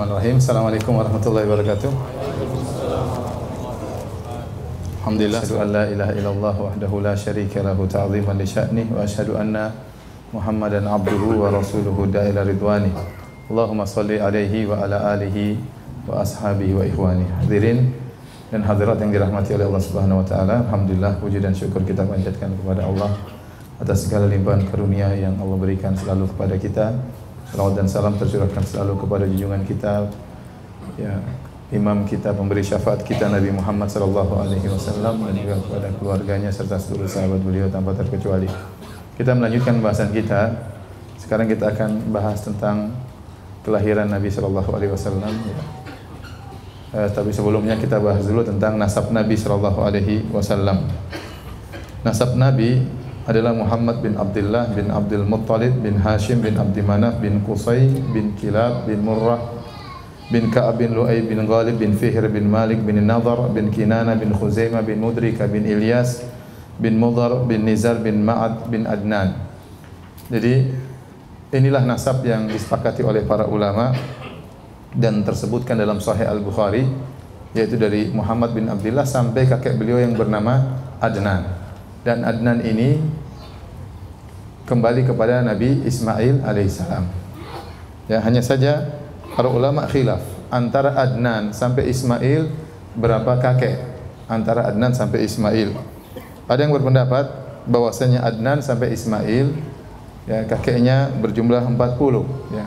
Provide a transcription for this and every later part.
Bismillahirrahmanirrahim. Assalamualaikum warahmatullahi wabarakatuh. Alhamdulillah, asyhadu an la ilaha illallah wahdahu la syarika lahu ta'ziman li sya'nih wa asyhadu anna Muhammadan abduhu wa rasuluhu da'ila ridwani. Allahumma shalli alaihi wa ala alihi wa ashabihi wa ikhwani. Hadirin dan hadirat yang dirahmati oleh Allah Subhanahu wa taala. Alhamdulillah, puji dan syukur kita panjatkan kepada Allah atas segala limpahan karunia yang Allah berikan selalu kepada kita. Salawat dan salam tercurahkan selalu kepada junjungan kita, ya, imam kita, pemberi syafaat kita, Nabi Muhammad sallallahu alaihi wasallam, dan juga kepada keluarganya serta seluruh sahabat beliau tanpa terkecuali. Kita melanjutkan bahasan kita. Sekarang kita akan bahas tentang kelahiran Nabi sallallahu alaihi wasallam, ya. Tapi sebelumnya kita bahas dulu tentang nasab Nabi sallallahu alaihi wasallam. Nasab Nabi adalah Muhammad bin Abdullah bin Abdul Muttalib bin Hashim bin Abdi Manaf bin Qusay bin Kilab bin Murrah bin Ka'ab bin Lu'ay bin Ghalib bin Fihr bin Malik bin Nadhr bin Kinana bin Khuzaimah bin Mudrika bin Ilyas bin Mudhar bin Nizar bin Ma'ad bin Adnan. Jadi inilah nasab yang disepakati oleh para ulama dan tersebutkan dalam Sahih Al-Bukhari, yaitu dari Muhammad bin Abdullah sampai kakek beliau yang bernama Adnan. Dan Adnan ini kembali kepada Nabi Ismail alaihissalam. Ya, hanya saja para ulama khilaf antara Adnan sampai Ismail berapa kakek, antara Adnan sampai Ismail. Ada yang berpendapat bahwasanya Adnan sampai Ismail, ya, kakeknya berjumlah 40, ya.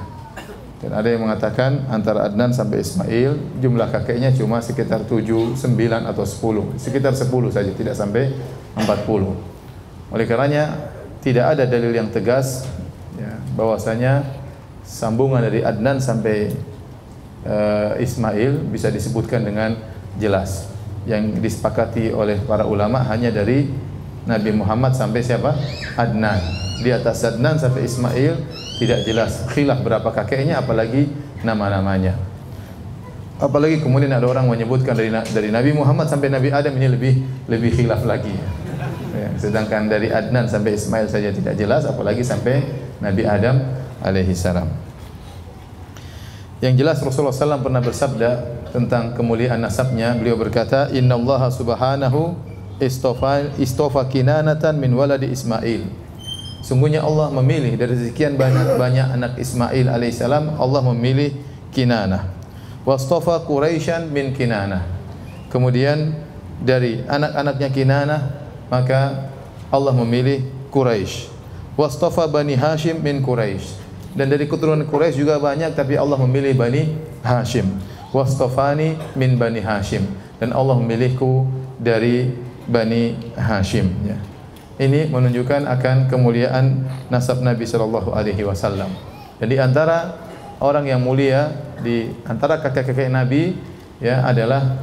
Dan ada yang mengatakan antara Adnan sampai Ismail jumlah kakeknya cuma sekitar 7, 9 atau 10, sekitar 10 saja, tidak sampai 40. Oleh karenanya tidak ada dalil yang tegas, ya, bahwasanya sambungan dari Adnan sampai Ismail bisa disebutkan dengan jelas. Yang disepakati oleh para ulama hanya dari Nabi Muhammad sampai siapa? Adnan. Di atas Adnan sampai Ismail tidak jelas, khilaf berapa kakeknya, apalagi nama-namanya. Apalagi kemudian ada orang menyebutkan dari Nabi Muhammad sampai Nabi Adam, ini lebih khilaf lagi. Ya, sedangkan dari Adnan sampai Ismail saja tidak jelas, apalagi sampai Nabi Adam alaihi salam. Yang jelas Rasulullah SAW pernah bersabda tentang kemuliaan nasabnya. Beliau berkata, Inna Allah subhanahu istofa kinanatan min waladi Ismail. Sungguhnya Allah memilih dari sekian banyak anak Ismail alaihissalam, Allah memilih Kinanah. Wastofa Quraisyan min Kinanah. Kemudian dari anak-anaknya Kinanah, maka Allah memilih Quraisy. Wastofa Bani Hashim min Quraisy. Dan dari keturunan Quraisy juga banyak, tapi Allah memilih Bani Hashim. Wastofani min Bani Hashim. Dan Allah memilihku dari Bani Hashim, ya. Ini menunjukkan akan kemuliaan nasab Nabi sallallahu alaihi wasallam. Jadi antara orang yang mulia di antara kakek-kakek Nabi, ya, adalah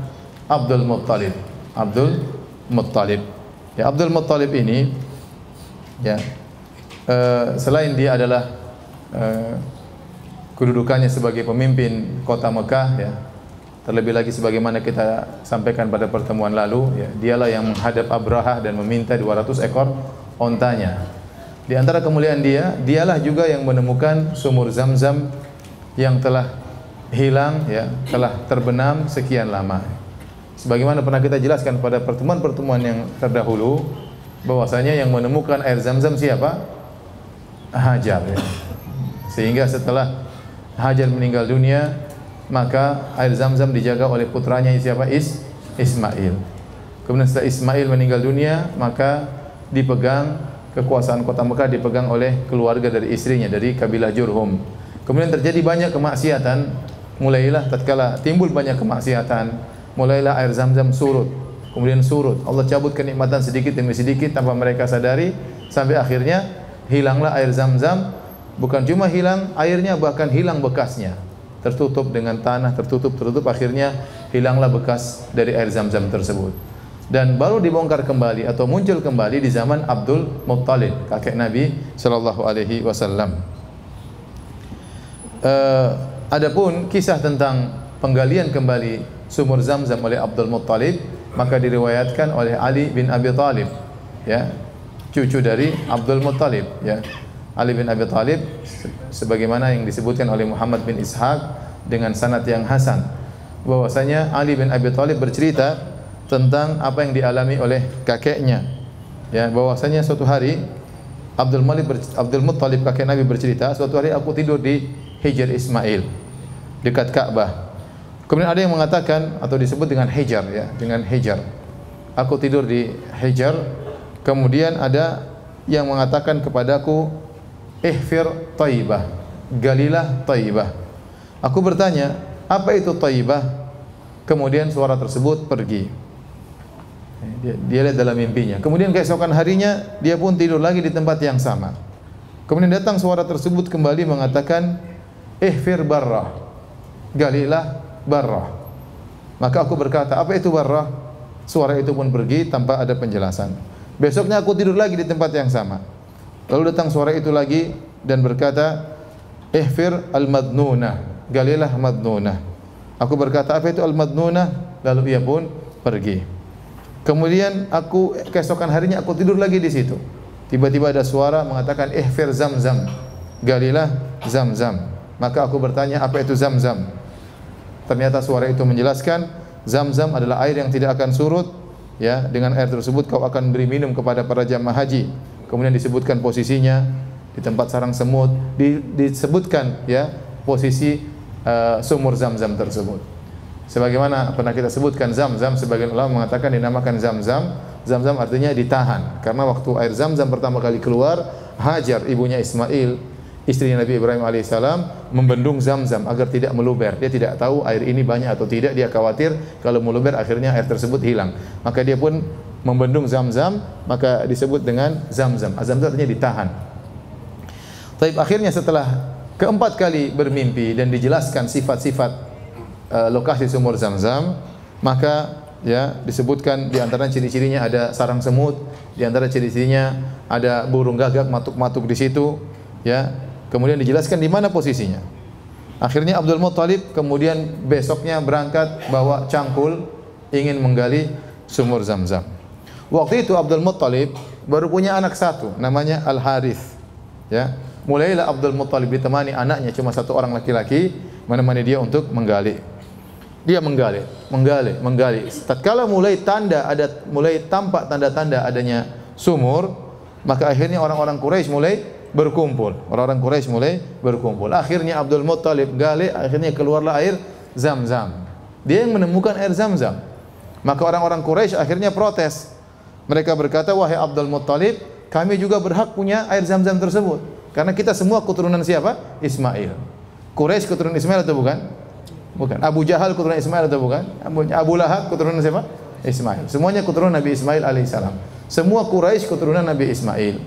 Abdul Muttalib. Abdul Muttalib. Ya, Abdul Muttalib ini, ya, selain dia adalah kedudukannya sebagai pemimpin kota Mekah, ya, terlebih lagi sebagaimana kita sampaikan pada pertemuan lalu, ya, dialah yang menghadap Abrahah dan meminta 200 ekor ontanya. Di antara kemuliaan dialah juga yang menemukan sumur Zam-Zam yang telah hilang, ya, telah terbenam sekian lama. Sebagaimana pernah kita jelaskan pada pertemuan-pertemuan yang terdahulu, bahwasanya yang menemukan air Zam-Zam siapa? Hajar, ya. Sehingga setelah Hajar meninggal dunia, maka air Zam-Zam dijaga oleh putranya siapa? Ismail. Kemudian setelah Ismail meninggal dunia, maka dipegang kekuasaan kota Mekah dipegang oleh keluarga dari istrinya, dari kabilah Jurhum. Kemudian terjadi banyak kemaksiatan, mulailah tatkala timbul banyak kemaksiatan, mulailah air Zam-Zam surut. Kemudian surut, Allah cabut kenikmatan sedikit demi sedikit tanpa mereka sadari, sampai akhirnya hilanglah air Zam-Zam. Bukan cuma hilang airnya, bahkan hilang bekasnya. Tertutup dengan tanah, tertutup, akhirnya hilanglah bekas dari air Zam-Zam tersebut. Dan baru dibongkar kembali atau muncul kembali di zaman Abdul Muttalib, kakek Nabi sallallahu alaihi wasallam. Adapun kisah tentang penggalian kembali sumur Zam-Zam oleh Abdul Muttalib, maka diriwayatkan oleh Ali bin Abi Thalib, ya, cucu dari Abdul Muttalib, ya. Ali bin Abi Thalib sebagaimana yang disebutkan oleh Muhammad bin Ishaq dengan sanad yang hasan bahwasanya Ali bin Abi Thalib bercerita tentang apa yang dialami oleh kakeknya. Ya, bahwasanya suatu hari Abdul Muttalib kakek Nabi bercerita, suatu hari aku tidur di Hijr Ismail dekat Ka'bah. Kemudian ada yang mengatakan atau disebut dengan Hijr, ya, dengan Hijr. Aku tidur di Hijr. Kemudian ada yang mengatakan kepadaku, ihfir Thaibah, galilah Thaibah. Aku bertanya, apa itu Thaibah? Kemudian suara tersebut pergi. Dia lihat dalam mimpinya. Kemudian keesokan harinya dia pun tidur lagi di tempat yang sama. Kemudian datang suara tersebut kembali mengatakan, ihfir Barrah, galilah Barrah. Maka aku berkata, apa itu Barrah? Suara itu pun pergi tanpa ada penjelasan. Besoknya aku tidur lagi di tempat yang sama. Lalu datang suara itu lagi dan berkata, ihfir al-Madnunah, galilah Madnunah. Aku berkata, apa itu al-Madnunah? Lalu ia pun pergi. Kemudian keesokan harinya aku tidur lagi di situ. Tiba-tiba ada suara mengatakan, ihfir Zamzam, galilah Zamzam. Maka aku bertanya, apa itu Zamzam? Ternyata suara itu menjelaskan, Zamzam adalah air yang tidak akan surut, ya, dengan air tersebut kau akan beri minum kepada para jamaah haji. Kemudian disebutkan posisinya di tempat sarang semut, disebutkan, ya, posisi sumur Zamzam tersebut. Sebagaimana pernah kita sebutkan, Zamzam sebagian ulama mengatakan dinamakan Zamzam. Zamzam artinya ditahan, karena waktu air Zamzam pertama kali keluar, Hajar ibunya Ismail, istri Nabi Ibrahim alaihissalam, membendung Zamzam agar tidak meluber. Dia tidak tahu air ini banyak atau tidak, dia khawatir kalau meluber akhirnya air tersebut hilang. Maka dia pun membendung Zamzam, maka disebut dengan Zamzam. Zamzam artinya ditahan. Tapi akhirnya setelah keempat kali bermimpi dan dijelaskan sifat-sifat lokasi sumur Zamzam, maka, ya, disebutkan di antara ciri-cirinya ada sarang semut, di antara ciri-cirinya ada burung gagak matuk-matuk di situ, ya. Kemudian dijelaskan di mana posisinya. Akhirnya Abdul Muttalib kemudian besoknya berangkat bawa cangkul ingin menggali sumur Zamzam. Waktu itu Abdul Muttalib baru punya anak satu, namanya Al Harith, ya. Mulailah Abdul Muttalib ditemani anaknya, cuma satu orang laki-laki, menemani dia untuk menggali. Dia menggali. Tatkala mulai tampak tanda-tanda adanya sumur, maka akhirnya orang-orang Quraisy mulai berkumpul. Akhirnya Abdul Muttalib gali, akhirnya keluarlah air Zamzam. Dia yang menemukan air Zamzam. Maka orang-orang Quraisy akhirnya protes. Mereka berkata, wahai Abdul Muttalib, kami juga berhak punya air Zamzam tersebut. Karena kita semua keturunan siapa? Ismail. Quraisy keturunan Ismail atau bukan? Bukan. Abu Jahal keturunan Ismail atau bukan? Abu Lahab keturunan siapa? Ismail. Semuanya keturunan Nabi Ismail alaihissalam. Semua Quraisy keturunan Nabi Ismail.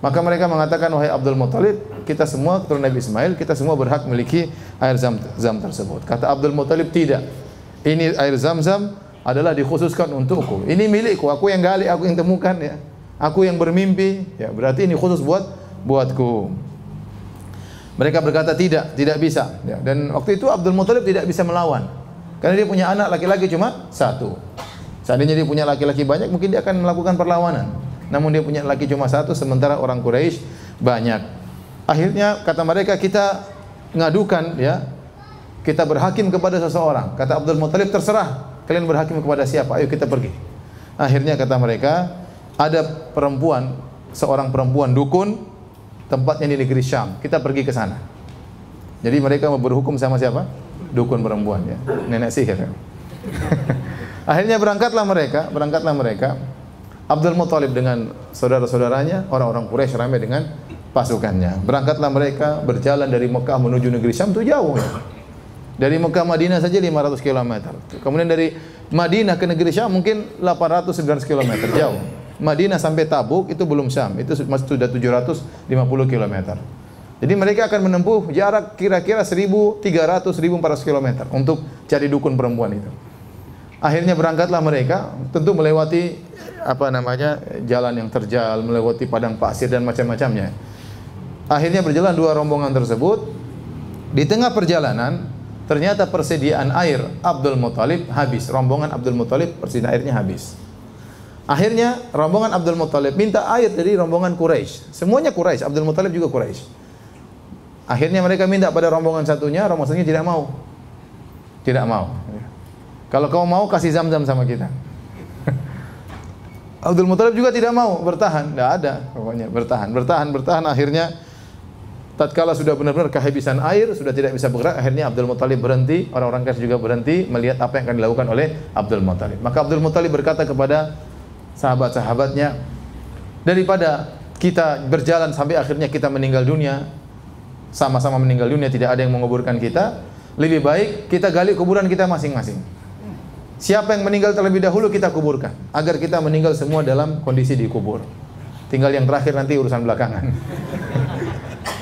Maka mereka mengatakan, wahai Abdul Muttalib, kita semua keturunan Nabi Ismail, kita semua berhak memiliki air Zamzam tersebut. Kata Abdul Muttalib, tidak. Ini air Zamzam adalah dikhususkan untukku. Ini milikku, aku yang gali, aku yang temukan, ya. Aku yang bermimpi, ya. Berarti ini khusus buatku. Mereka berkata tidak bisa, ya. Dan waktu itu Abdul Muttalib tidak bisa melawan, karena dia punya anak laki-laki cuma satu. Seandainya dia punya laki-laki banyak, mungkin dia akan melakukan perlawanan. Namun dia punya laki cuma satu, sementara orang Quraisy banyak. Akhirnya kata mereka, kita ngadukan, ya, kita berhakim kepada seseorang. Kata Abdul Muttalib, terserah kalian berhakim kepada siapa, ayo kita pergi. Akhirnya kata mereka, ada seorang perempuan dukun, tempatnya di negeri Syam, kita pergi ke sana. Jadi mereka mau berhukum sama siapa? Dukun perempuan, ya, nenek sihir. Akhirnya berangkatlah mereka. Abdul Muttalib dengan saudara-saudaranya, orang-orang Quraisy ramai dengan pasukannya. Berangkatlah mereka, berjalan dari Mekah menuju negeri Syam, itu jauh, ya. Dari Mekah Madinah saja 500 km. Kemudian dari Madinah ke negeri Syam mungkin 800-900 km, jauh. Madinah sampai Tabuk itu belum Syam, itu sudah 750 km. Jadi mereka akan menempuh jarak kira-kira 1.300-1.400 km untuk cari dukun perempuan itu. Akhirnya berangkatlah mereka, tentu melewati jalan yang terjal, melewati padang pasir dan macam-macamnya. Akhirnya berjalan dua rombongan tersebut. Di tengah perjalanan ternyata persediaan air Abdul Muttalib habis. Rombongan Abdul Muttalib persediaan airnya habis. Akhirnya rombongan Abdul Muttalib minta air dari rombongan Quraisy. Semuanya Quraisy, Abdul Muttalib juga Quraisy. Akhirnya mereka minta pada rombongan satunya tidak mau. Tidak mau. Kalau kau mau kasih Zam-Zam sama kita. Abdul Muthalib juga tidak mau, bertahan. Tidak ada, pokoknya bertahan. Akhirnya tatkala sudah benar-benar kehabisan air, sudah tidak bisa bergerak, akhirnya Abdul Muthalib berhenti, orang-orang Quraisy juga berhenti melihat apa yang akan dilakukan oleh Abdul Muthalib. Maka Abdul Muthalib berkata kepada sahabat-sahabatnya, daripada kita berjalan sampai akhirnya kita meninggal dunia, sama-sama meninggal dunia, tidak ada yang menguburkan kita, lebih baik kita gali kuburan kita masing-masing. Siapa yang meninggal terlebih dahulu kita kuburkan, agar kita meninggal semua dalam kondisi dikubur. Tinggal yang terakhir nanti urusan belakangan.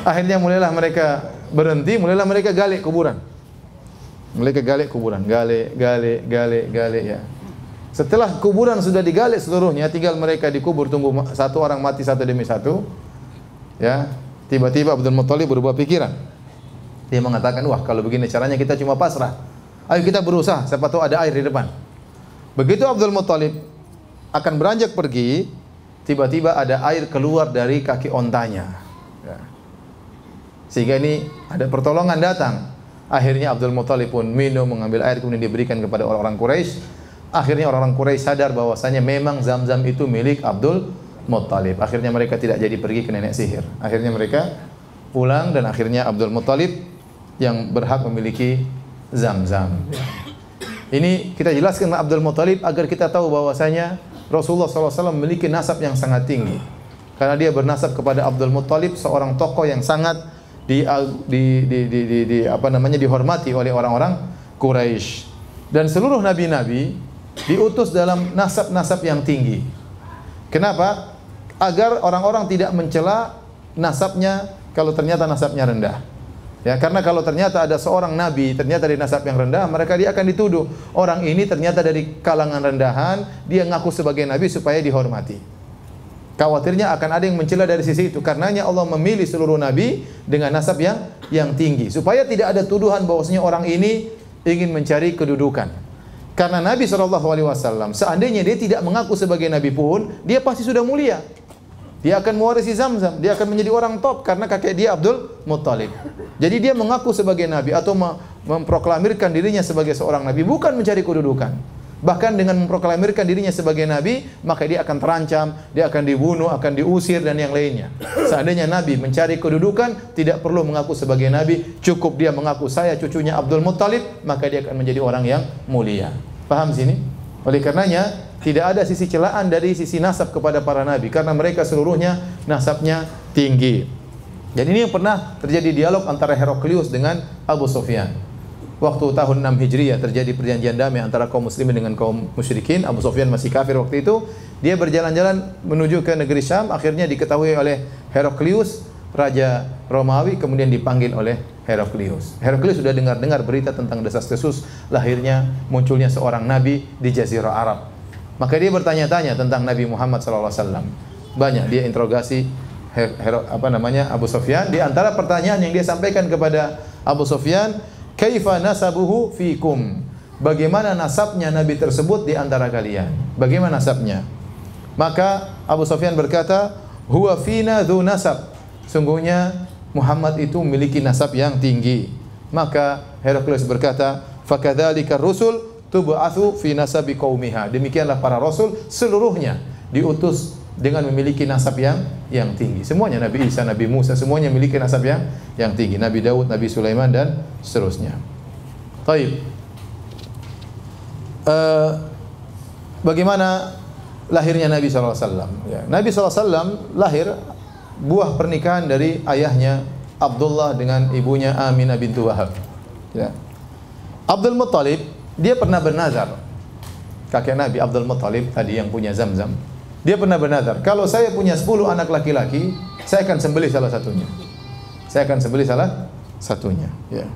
Akhirnya mulailah mereka berhenti, mulailah mereka gali kuburan. Gali ya. Setelah kuburan sudah digali seluruhnya, tinggal mereka dikubur, tunggu satu orang mati satu demi satu. Ya, tiba-tiba Abdul Muthalib berubah pikiran. Dia mengatakan, wah kalau begini caranya kita cuma pasrah. Ayo kita berusaha, siapa tahu ada air di depan. Begitu Abdul Muthalib akan beranjak pergi, tiba-tiba ada air keluar dari kaki ontanya. Ya. Sehingga ini ada pertolongan datang. Akhirnya Abdul Muthalib pun minum, mengambil air, kemudian diberikan kepada orang-orang Quraisy. Akhirnya orang-orang Quraisy sadar bahwasanya memang Zam-Zam itu milik Abdul Muthalib. Akhirnya mereka tidak jadi pergi ke nenek sihir. Akhirnya mereka pulang dan akhirnya Abdul Muthalib yang berhak memiliki Zam-Zam. Ini kita jelaskan Abdul Muthalib agar kita tahu bahwasanya Rasulullah SAW memiliki nasab yang sangat tinggi. Karena dia bernasab kepada Abdul Muthalib, seorang tokoh yang sangat dihormati oleh orang-orang Quraisy. Dan seluruh nabi-nabi diutus dalam nasab-nasab yang tinggi. Kenapa? Agar orang-orang tidak mencela nasabnya kalau ternyata nasabnya rendah. Ya, karena kalau ternyata ada seorang nabi ternyata dari nasab yang rendah, dia akan dituduh orang ini ternyata dari kalangan rendahan, dia ngaku sebagai nabi supaya dihormati. Khawatirnya akan ada yang mencela dari sisi itu. Karenanya Allah memilih seluruh nabi dengan nasab yang tinggi supaya tidak ada tuduhan bahwasanya orang ini ingin mencari kedudukan. Karena Nabi SAW seandainya dia tidak mengaku sebagai nabi pun, dia pasti sudah mulia. Dia akan mewarisi Zam-Zam, dia akan menjadi orang top karena kakek dia Abdul Muthalib. Jadi dia mengaku sebagai nabi atau memproklamirkan dirinya sebagai seorang nabi bukan mencari kedudukan. Bahkan dengan memproklamirkan dirinya sebagai nabi, maka dia akan terancam, dia akan dibunuh, akan diusir dan yang lainnya. Seandainya nabi mencari kedudukan, tidak perlu mengaku sebagai nabi, cukup dia mengaku saya cucunya Abdul Muthalib, maka dia akan menjadi orang yang mulia. Paham sini? Oleh karenanya tidak ada sisi celaan dari sisi nasab kepada para nabi karena mereka seluruhnya nasabnya tinggi. Dan ini yang pernah terjadi dialog antara Heraklius dengan Abu Sufyan. Waktu tahun 6 Hijriah terjadi perjanjian damai antara kaum muslimin dengan kaum musyrikin. Abu Sufyan masih kafir waktu itu. Dia berjalan-jalan menuju ke negeri Syam, akhirnya diketahui oleh Heraklius, raja Romawi, kemudian dipanggil oleh Heraklius. Heraklius sudah dengar-dengar berita tentang desas-desus lahirnya, munculnya seorang nabi di Jazirah Arab. Maka dia bertanya-tanya tentang Nabi Muhammad SAW. Banyak dia interogasi Abu Sufyan. Di antara pertanyaan yang dia sampaikan kepada Abu Sufyan, kaifa nasabuhu fikum? Bagaimana nasabnya Nabi tersebut di antara kalian? Bagaimana nasabnya? Maka Abu Sufyan berkata, huwa fina dzu nasab. Sungguhnya Muhammad itu memiliki nasab yang tinggi. Maka Heraklius berkata, fakadzalika rusul tub'atsu fi nasabi qaumiha. Demikianlah para rasul seluruhnya diutus dengan memiliki nasab yang tinggi. Semuanya Nabi Isa, Nabi Musa semuanya memiliki nasab yang tinggi. Nabi Daud, Nabi Sulaiman dan seterusnya. Baik. Bagaimana lahirnya Nabi SAW? Ya, Nabi SAW lahir buah pernikahan dari ayahnya Abdullah dengan ibunya Aminah bintu Wahab. Ya. Abdul Muthalib dia pernah bernazar. Kakek Nabi Abdul Muthalib tadi yang punya Zam-Zam. Dia pernah bernazar, kalau saya punya 10 anak laki-laki, saya akan sembelih salah satunya. Saya akan sembelih salah satunya, ya.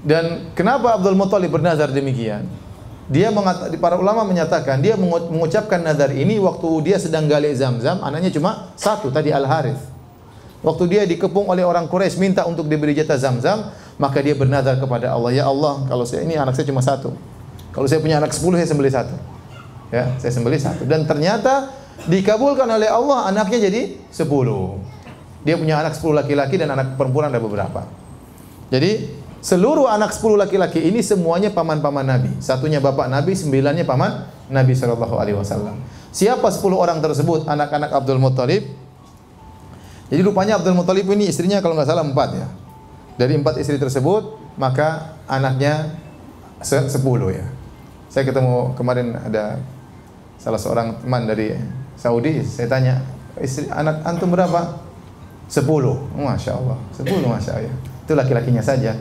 Dan kenapa Abdul Muthalib bernazar demikian? Para ulama menyatakan dia mengucapkan nazar ini waktu dia sedang gali Zam-Zam, anaknya cuma satu tadi Al-Harith. Waktu dia dikepung oleh orang Quraisy minta untuk diberi jatah Zam-Zam, maka dia bernazar kepada Allah, ya Allah, kalau ini anak saya cuma satu. Kalau saya punya anak 10, saya sembelih satu. Ya, saya sembelih satu. Dan ternyata dikabulkan oleh Allah, anaknya jadi 10. Dia punya anak 10 laki-laki dan anak perempuan ada beberapa. Jadi Seluruh anak 10 laki-laki ini semuanya paman-paman Nabi. Satunya bapak Nabi, 9-nya paman Nabi sallallahu alaihi wasallam. Siapa 10 orang tersebut? Anak-anak Abdul Muttalib. Jadi rupanya Abdul Muttalib ini istrinya kalau nggak salah 4 ya. Dari 4 istri tersebut, maka anaknya 10 ya. Saya ketemu kemarin ada salah seorang teman dari Saudi, saya tanya, istri anak antum berapa? 10. Masya Allah, 10 Masya Allah. Itu laki-lakinya saja.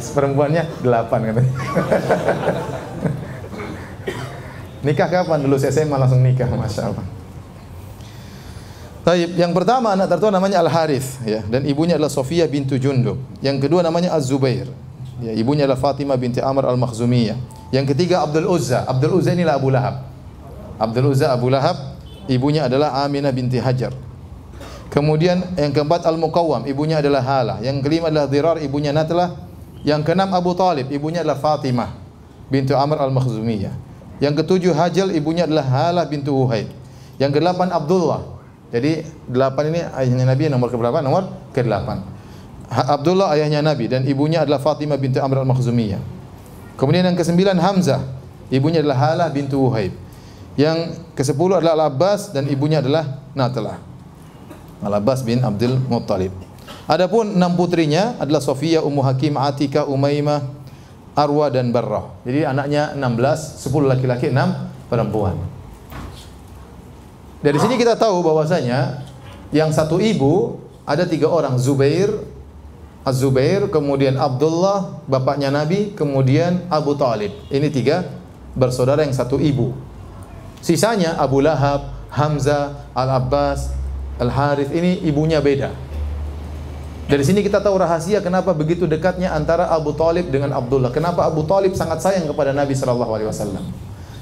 Perempuannya 8 katanya. Nikah kapan? Dulu saya SMA langsung nikah, Masya Allah. Taib, yang pertama anak tertua namanya Al-Harith ya, dan ibunya adalah Sofiyah bintu Jundub. Yang kedua namanya Az-Zubair. Ya, ibunya adalah Fatimah binti Amr Al-Makhzumiyah. Yang ketiga Abdul Uzza. Abdul Uzza inilah Abu Lahab. Abdul Uzza Abu Lahab, ibunya adalah Aminah binti Hajar. Kemudian yang keempat Al-Muqawwam, ibunya adalah Halah. Yang kelima adalah Dirar, ibunya Natlah. Yang keenam Abu Talib, ibunya adalah Fatimah bintu Amr Al-Makhzumiyah. Yang ketujuh Hajal, ibunya adalah Halah bintu Wuhaib. Yang kedelapan Abdullah. Jadi 8 ini ayahnya Nabi, nomor keberapa? Nomor ke-8. Abdullah ayahnya Nabi dan ibunya adalah Fatimah bintu Amr Al-Makhzumiyah. Kemudian yang ke-9 Hamzah, ibunya adalah Halah bintu Wuhaib. Yang ke-10 adalah Al-Abbas dan ibunya adalah Natlah. Al-Abbas bin Abdul Muttalib. Adapun 6 putrinya adalah Sofiyah, Ummu Hakim, Atika, Umaymah, Arwa dan Barrah. Jadi anaknya 16, 10 laki-laki, 6 perempuan. Dari sini kita tahu bahwasanya yang satu ibu ada 3 orang, Zubair, Az-Zubair, kemudian Abdullah, bapaknya Nabi, kemudian Abu Talib. Ini 3 bersaudara yang satu ibu. Sisanya Abu Lahab, Hamzah, Al-Abbas, Al-Harith, ini ibunya beda. Dari sini kita tahu rahasia kenapa begitu dekatnya antara Abu Talib dengan Abdullah. Kenapa Abu Talib sangat sayang kepada Nabi sallallahu alaihi wasallam?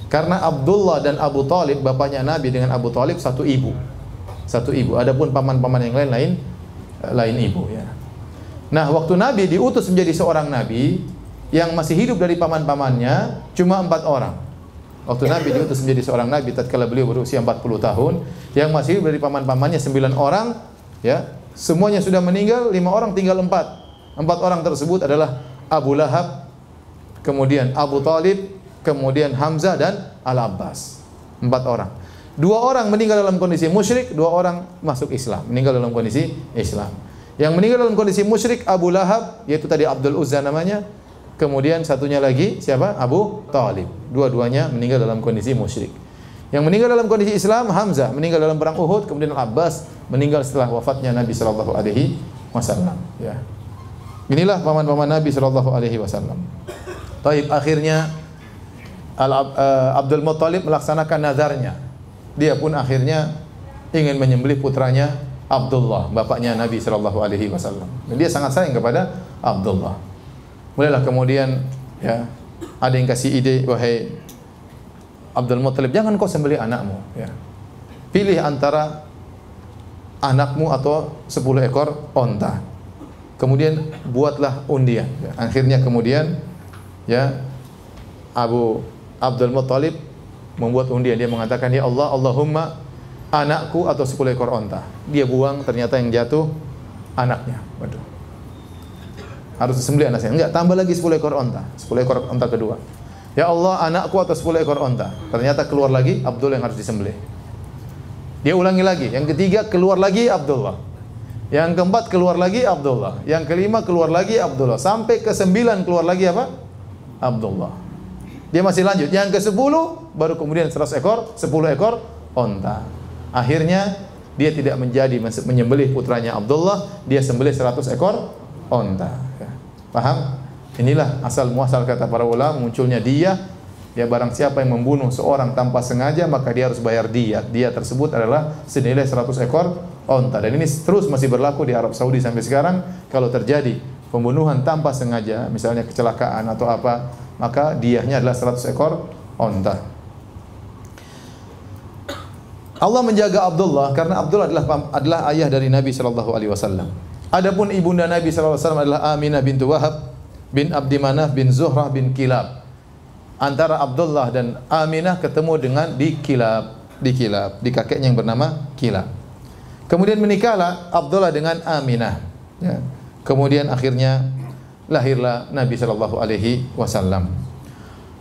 Karena Abdullah dan Abu Talib, bapaknya Nabi dengan Abu Talib satu ibu. Satu ibu. Adapun paman-paman yang lain ibu ya. Nah, waktu Nabi diutus menjadi seorang nabi, yang masih hidup dari paman-pamannya cuma 4 orang. Waktu Nabi diutus menjadi seorang nabi tatkala beliau berusia 40 tahun, yang masih hidup dari paman-pamannya 9 orang, ya. Semuanya sudah meninggal, 5 orang tinggal 4. 4 orang tersebut adalah Abu Lahab, kemudian Abu Talib, kemudian Hamzah dan Al-Abbas. 4 orang. 2 orang meninggal dalam kondisi musyrik, 2 orang masuk Islam, meninggal dalam kondisi Islam. Yang meninggal dalam kondisi musyrik Abu Lahab, yaitu tadi Abdul Uzza namanya. Kemudian satunya lagi siapa? Abu Talib. Dua-duanya meninggal dalam kondisi musyrik. Yang meninggal dalam kondisi Islam Hamzah, meninggal dalam perang Uhud, kemudian Al-Abbas meninggal setelah wafatnya Nabi sallallahu alaihi wasallam, ya. Inilah paman-paman Nabi sallallahu alaihi wasallam. Taib, akhirnya Abdul Muttalib melaksanakan nazarnya. Dia pun akhirnya ingin menyembelih putranya Abdullah, bapaknya Nabi sallallahu alaihi wasallam. Dan dia sangat sayang kepada Abdullah. Mulailah kemudian ya ada yang kasih ide, wahai Abdul Muttalib, jangan kau sembelih anakmu, ya. Pilih antara anakmu atau 10 ekor onta. Kemudian buatlah undian. Ya. Akhirnya kemudian ya Abdul Muttalib membuat undian. Dia mengatakan, ya Allah, Allahumma anakku atau 10 ekor onta. Dia buang, ternyata yang jatuh anaknya. Waduh. Harus disembelih anaknya. Enggak, tambah lagi 10 ekor onta. 10 ekor onta kedua. Ya Allah, anakku atau 10 ekor onta. Ternyata keluar lagi Abdul yang harus disembelih. Dia ulangi lagi. Yang ketiga keluar lagi Abdullah. Yang keempat keluar lagi Abdullah. Yang kelima keluar lagi Abdullah. Sampai ke-9 keluar lagi apa? Abdullah. Dia masih lanjut. Yang ke-10 baru kemudian 100 ekor, 10 ekor onta. Akhirnya dia tidak menjadi menyembelih putranya Abdullah, dia sembelih 100 ekor onta. Ya. Paham? Inilah asal muasal kata para ulama munculnya diyah. Ya, barang siapa yang membunuh seorang tanpa sengaja maka dia harus bayar diyah. Diyah tersebut adalah senilai 100 ekor onta. Dan ini terus masih berlaku di Arab Saudi sampai sekarang. Kalau terjadi pembunuhan tanpa sengaja, misalnya kecelakaan atau apa, maka diyahnya adalah 100 ekor onta. Allah menjaga Abdullah karena Abdullah adalah ayah dari Nabi sallallahu alaihi wasallam. Adapun ibunda Nabi sallallahu alaihi wasallam adalah Aminah bintu Wahab bin Abdi Manaf bin Zuhrah bin Kilab. Antara Abdullah dan Aminah ketemu dengan di Kilab, di kakeknya yang bernama Kilab. Kemudian menikahlah Abdullah dengan Aminah. Ya. Kemudian akhirnya lahirlah Nabi sallallahu alaihi wasallam.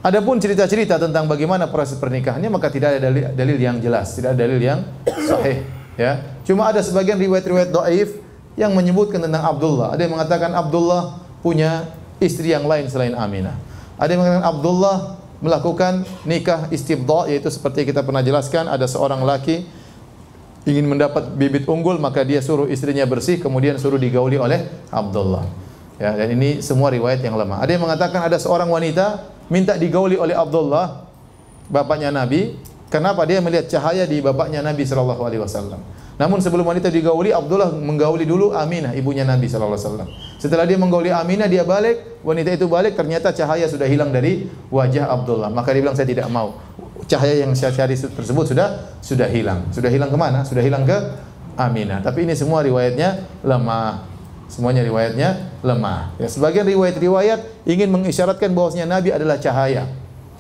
Adapun cerita-cerita tentang bagaimana proses pernikahannya maka tidak ada dalil yang jelas, tidak ada dalil yang sahih, ya. Cuma ada sebagian riwayat-riwayat dhaif yang menyebutkan tentang Abdullah. Ada yang mengatakan Abdullah punya istri yang lain selain Aminah. Ada yang mengatakan Abdullah melakukan nikah istibdha, yaitu seperti kita pernah jelaskan, ada seorang laki ingin mendapat bibit unggul maka dia suruh istrinya bersih kemudian suruh digauli oleh Abdullah. Ya, dan ini semua riwayat yang lemah. Ada yang mengatakan ada seorang wanita minta digauli oleh Abdullah, bapaknya Nabi. Kenapa? Dia melihat cahaya di bapaknya Nabi sallallahu alaihi wasallam. Namun sebelum wanita digauli, Abdullah menggauli dulu Aminah, ibunya Nabi sallallahu alaihi wasallam. Setelah dia menggauli Aminah, dia balik, wanita itu balik, ternyata cahaya sudah hilang dari wajah Abdullah. Maka dia bilang, saya tidak mau. Cahaya yang saya cari tersebut sudah hilang. Sudah hilang ke mana? Sudah hilang ke Aminah. Tapi ini semua riwayatnya lemah. Semuanya riwayatnya lemah. Ya, sebagian riwayat-riwayat ingin mengisyaratkan bahwasanya Nabi adalah cahaya.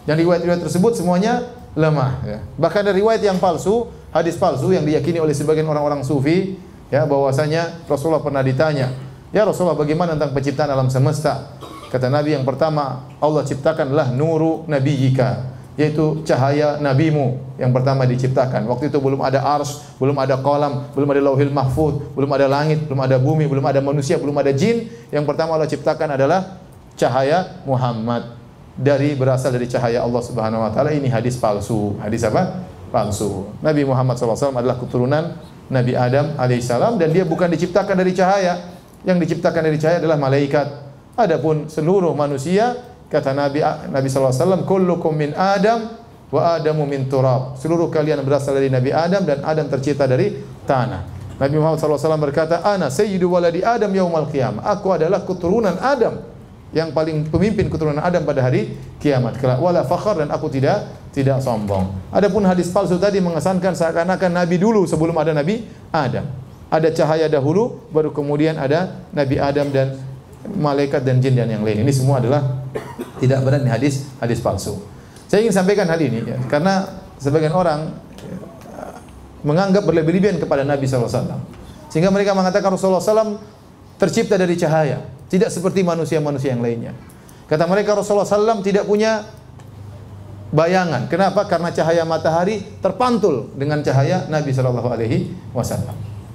Dan riwayat-riwayat tersebut semuanya lemah. Ya. Bahkan ada riwayat yang palsu, hadis palsu yang diyakini oleh sebagian orang-orang sufi, ya, bahwasanya Rasulullah pernah ditanya, ya Rasulullah, bagaimana tentang penciptaan alam semesta? Kata Nabi, yang pertama Allah ciptakanlah nuru nabiyyika, yaitu cahaya nabimu yang pertama diciptakan. Waktu itu belum ada arsy, belum ada qalam, belum ada lauhil mahfuz, belum ada langit, belum ada bumi, belum ada manusia, belum ada jin. Yang pertama Allah ciptakan adalah cahaya Muhammad, berasal dari cahaya Allah Subhanahu wa taala. Ini hadis palsu. Hadis apa? Palsu. Nabi Muhammad SAW adalah keturunan Nabi Adam alaihissalam dan dia bukan diciptakan dari cahaya. Yang diciptakan dari cahaya adalah malaikat. Adapun seluruh manusia, kata Nabi SAW, kullukum min Adam wa Adamu min turab. Seluruh kalian berasal dari Nabi Adam dan Adam tercipta dari tanah. Nabi Muhammad SAW berkata, ana sayyidu waladi Adam yaumal qiyamah. Aku adalah keturunan Adam, yang paling pemimpin keturunan Adam pada hari kiamat kelak. Wala fakhar, dan aku tidak sombong. Adapun hadis palsu tadi mengesankan seakan-akan Nabi dulu sebelum ada Nabi Adam. Ada cahaya dahulu, baru kemudian ada Nabi Adam dan malaikat dan jin dan yang lain. Ini semua adalah tidak benar, ini hadis palsu. Saya ingin sampaikan hal ini ya, karena sebagian orang menganggap berlebih-lebihan kepada Nabi SAW, sehingga mereka mengatakan Rasulullah SAW tercipta dari cahaya, tidak seperti manusia-manusia yang lainnya. Kata mereka Rasulullah SAW tidak punya bayangan. Kenapa? Karena cahaya matahari terpantul dengan cahaya Nabi SAW.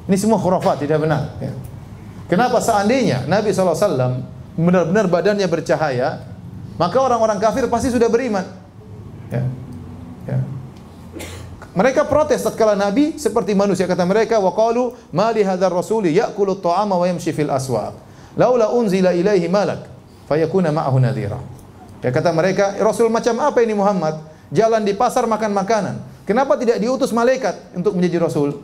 Ini semua khurafat, tidak benar ya. Kenapa? Seandainya Nabi SAW benar-benar badannya bercahaya, maka orang-orang kafir pasti sudah beriman. Ya. Ya. Mereka protes tatkala Nabi seperti manusia. Kata mereka, wa qalu ma li hadzal rasuli ya'kulu at-ta'ama wa yamshi fil aswaq laula unzila ilaihi malak fayakuna ma'ahu nadhira. Ya, kata mereka, Rasul macam apa ini Muhammad? Jalan di pasar makan makanan. Kenapa tidak diutus malaikat untuk menjadi Rasul?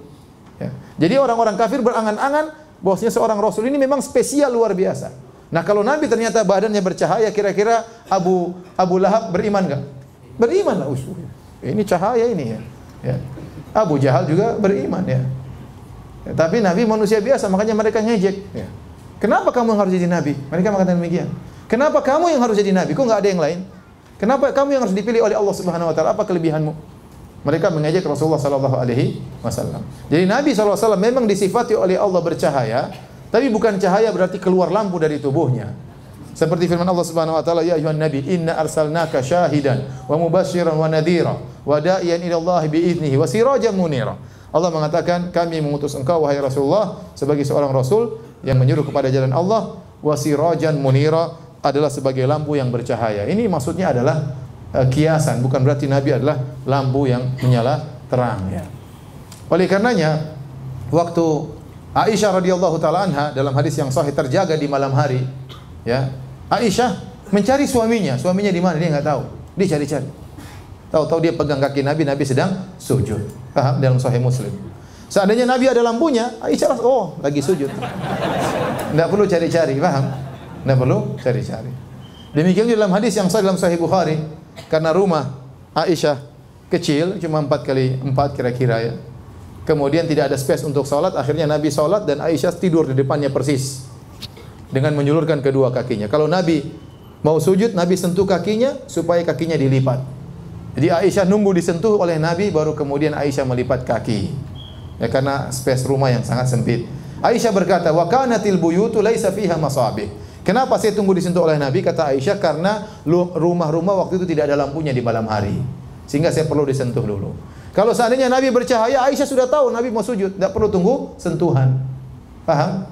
Ya. Jadi orang-orang kafir berangan-angan bahwasanya seorang Rasul ini memang spesial luar biasa. Nah, kalau Nabi ternyata badannya bercahaya, kira-kira Abu Lahab beriman enggak? Beriman lah. Ini cahaya ini ya. Ya. Abu Jahal juga beriman ya. Ya. Tapi Nabi manusia biasa, makanya mereka ngejek. Ya. Kenapa kamu yang harus jadi Nabi? Mereka mengatakan demikian. Kenapa kamu yang harus jadi Nabi? Kok enggak ada yang lain? Kenapa kamu yang harus dipilih oleh Allah Subhanahu wa taala? Apa kelebihanmu? Mereka mengejek Rasulullah sallallahu alaihi wasallam. Jadi Nabi sallallahu alaihi wasallam memang disifati oleh Allah bercahaya, tapi bukan cahaya berarti keluar lampu dari tubuhnya. Seperti firman Allah Subhanahu wa taala, ya ayuhan nabi, inna arsalnaka syahidan wa mubasysyiran wa nadhira wa da'iyan ila Allah bi idnihi wa sirajan munira. Allah mengatakan, kami mengutus engkau wahai Rasulullah sebagai seorang rasul yang menyuruh kepada jalan Allah, wa sirajan munira, adalah sebagai lampu yang bercahaya. Ini maksudnya adalah kiasan, bukan berarti Nabi adalah lampu yang menyala terang ya. Oleh karenanya waktu Aisyah radhiyallahu taala anha dalam hadis yang sahih terjaga di malam hari ya, Aisyah mencari suaminya di mana dia enggak tahu. Dia cari-cari. Tahu-tahu dia pegang kaki Nabi, Nabi sedang sujud. Paham? Dalam sahih Muslim. Seandainya Nabi ada lampunya, Aisyah lagi sujud. Enggak perlu cari-cari, paham? Enggak perlu cari-cari. Demikian dalam hadis yang sahih dalam sahih Bukhari, karena rumah Aisyah kecil, cuma 4x4 kira-kira ya. Kemudian tidak ada space untuk sholat, akhirnya Nabi sholat dan Aisyah tidur di depannya persis dengan menjulurkan kedua kakinya. Kalau Nabi mau sujud, Nabi sentuh kakinya supaya kakinya dilipat. Jadi Aisyah nunggu disentuh oleh Nabi, baru kemudian Aisyah melipat kaki. Ya, karena space rumah yang sangat sempit. Aisyah berkata, wa kanatil buyutu laisa fiha masabih. Kenapa saya tunggu disentuh oleh Nabi? Kata Aisyah, karena rumah-rumah waktu itu tidak ada lampunya di malam hari, sehingga saya perlu disentuh dulu. Kalau seandainya Nabi bercahaya, Aisyah sudah tahu Nabi mau sujud, tidak perlu tunggu sentuhan. Paham?